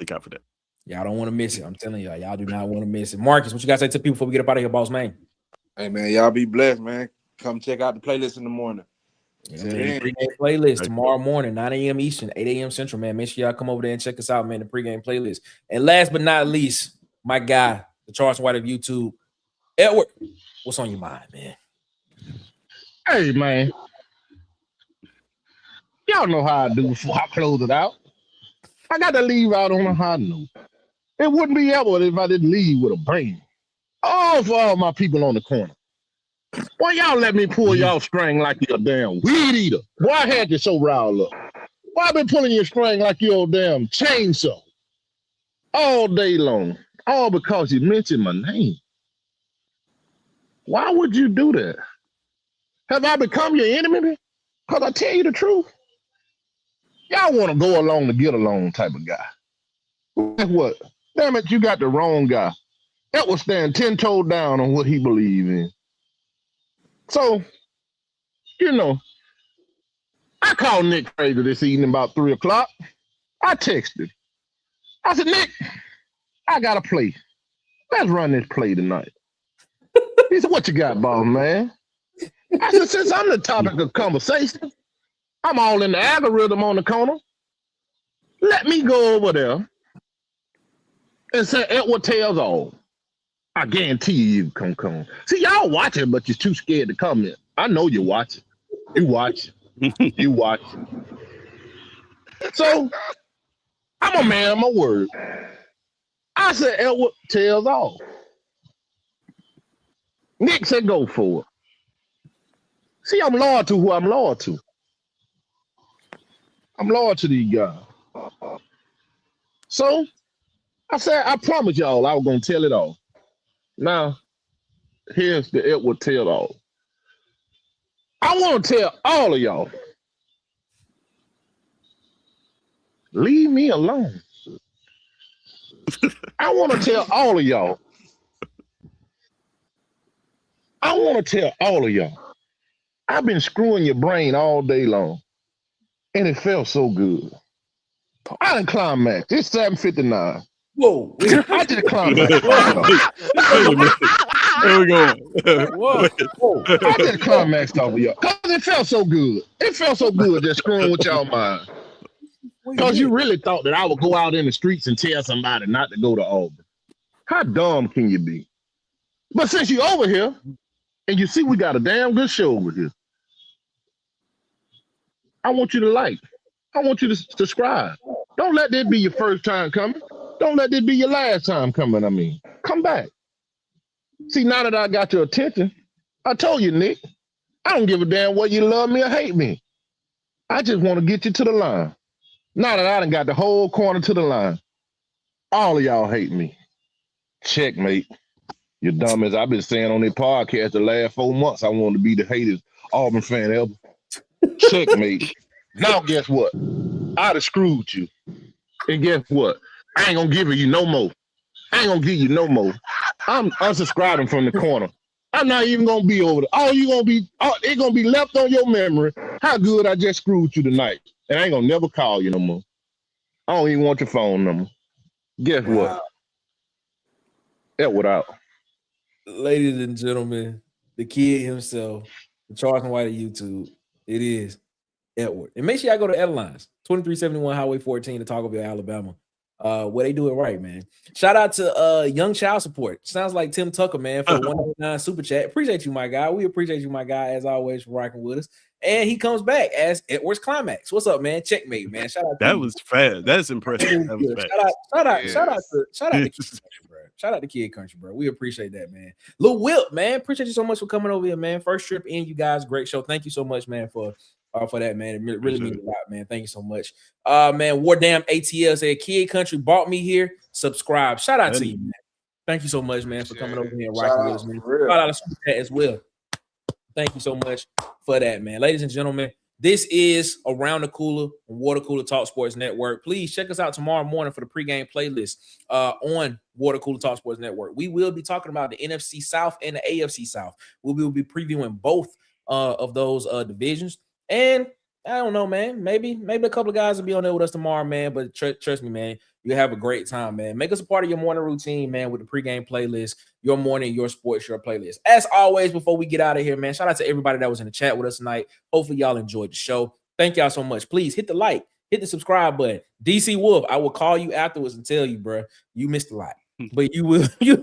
look out for that. Y'all don't want to miss it. I'm telling y'all, y'all do not want to miss it. Marcus, what you guys say to people before we get up out of here, boss man? Hey man, y'all be blessed, man. Come check out the playlist in the morning. The pregame playlist tomorrow morning, 9 a.m. Eastern, 8 a.m. Central, man. Make sure y'all come over there and check us out, man. The pregame playlist. And last but not least, my guy, the Charles White of YouTube, Edward. What's on your mind, man? Hey, man. Y'all know how I do before I close it out. I got to leave out on a high note. It wouldn't be Edward if I didn't leave with a bang. Oh, for all my people on the corner. Why y'all let me pull y'all string like you're a damn weed eater? Why I had you so riled up? Why I been pulling your string like you're a damn chainsaw? All day long. All because you mentioned my name. Why would you do that? Have I become your enemy? Because I tell you the truth. Y'all want to go along to get along type of guy. Guess what? Damn it, you got the wrong guy. That will stand 10 toes down on what he believes in. So, you know, I called Nick Fraser this evening about 3 o'clock. I texted. I said, Nick, I got a play. Let's run this play tonight. He said, what you got, boss, man? I said, since I'm the topic of conversation, I'm all in the algorithm on the corner. Let me go over there and say Edward tells all. I guarantee you come. See, y'all watching, but you're too scared to comment. I know you're watching. You watch. You watch. So, I'm a man of my word. I said Edward tells all. Nick said go for it. See, I'm loyal to who I'm loyal to. I'm loyal to these guys. So, I said, I promise y'all I was going to tell it all. Now, here's the Edward tell all. I want to tell all of y'all, leave me alone. I want to tell all of y'all. I want to tell all of y'all. I've been screwing your brain all day long, and it felt so good. I done climaxed. It's 7:59. Whoa! I just climaxed. Where we going? Whoa! I just climaxed off of y'all because it felt so good. It felt so good just screwing with y'all mind. Because you really thought that I would go out in the streets and tell somebody not to go to Auburn. How dumb can you be? But since you're over here, And you see, we got a damn good show over here. I want you to like. I want you to subscribe. Don't let this be your first time coming. Don't let this be your last time coming. I mean, come back. See, now that I got your attention, I told you, Nick, I don't give a damn whether you love me or hate me. I just want to get you to the line. Now that I done got the whole corner to the line, all of y'all hate me. Checkmate. You dumb as I've been saying on this podcast the last 4 months, I want to be the hatest Auburn fan ever. Checkmate. Now guess what? I'd have screwed you. And guess what? I ain't gonna give you no more. I ain't gonna give you no more. I'm unsubscribing from the corner. I'm not even gonna be over there. It's gonna be left on your memory how good I just screwed you tonight. And I ain't gonna never call you no more. I don't even want your phone number. Guess what? Edward out. Ladies and gentlemen, the kid himself, the Charleston White of YouTube, it is Edward. And make sure y'all go to Airlines, 2371 Highway 14 to Talkerville, Alabama. Where they do it right, man. Shout out to Young Child Support. Sounds like Tim Tucker, man, for the 199 super chat. Appreciate you, my guy. We appreciate you, my guy, as always, for rocking with us. And he comes back as Edward's Climax. What's up, man? Checkmate, man. Shout out. That was fast. That's impressive. That was fast. Shout out to Kid Country, bro. We appreciate that, man. Lil Whip, man. Appreciate you so much for coming over here, man. First trip in, you guys. Great show. Thank you so much, man, for that, man. It really means a lot, man. Thank you so much. Man, Wardam ATL said, Kid Country bought me here. Subscribe. Shout out to you, man. Thank you so much, man, for coming over here and rocking with us, man. Shout out to Super Chat as well. Thank you so much for that, man. Ladies and gentlemen, this is Around the Cooler on Water Cooler Talk Sports Network. Please check us out tomorrow morning for the pregame playlist on Water Cooler Talk Sports Network. We will be talking about the NFC South and the AFC South. We will be previewing both of those divisions. And I don't know, man. Maybe a couple of guys will be on there with us tomorrow, man. But trust me, man, you'll have a great time, man. Make us a part of your morning routine, man, with the pregame playlist, your morning, your sports, your playlist. As always, before we get out of here, man, shout out to everybody that was in the chat with us tonight. Hopefully y'all enjoyed the show. Thank y'all so much. Please hit the like, hit the subscribe button. DC Wolf, I will call you afterwards and tell you, bro, you missed a lot. But you will, you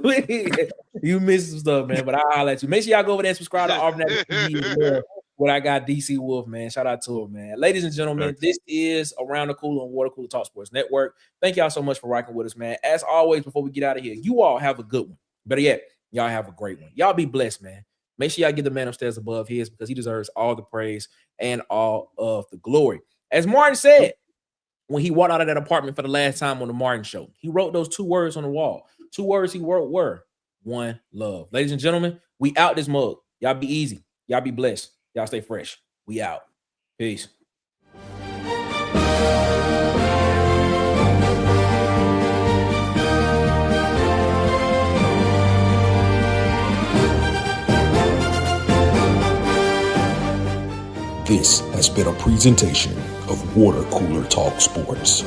missed some stuff, man. But I'll let you. Make sure y'all go over there and subscribe to Auburn TV. What I got, DC Wolf, man. Shout out to him, man. Ladies and gentlemen, this is Around the Cooler on Water Cooler Talk Sports Network. Thank y'all so much for rocking with us, man. As always, before we get out of here, you all have a good one. Better yet, y'all have a great one. Y'all be blessed, man. Make sure y'all get the man upstairs above his because he deserves all the praise and all of the glory. As Martin said, when he walked out of that apartment for the last time on the Martin Show, he wrote those 2 words on the wall. 2 words he wrote were one love. Ladies and gentlemen, we out this mug. Y'all be easy. Y'all be blessed. Y'all stay fresh. We out. Peace. This has been a presentation of Water Cooler Talk Sports.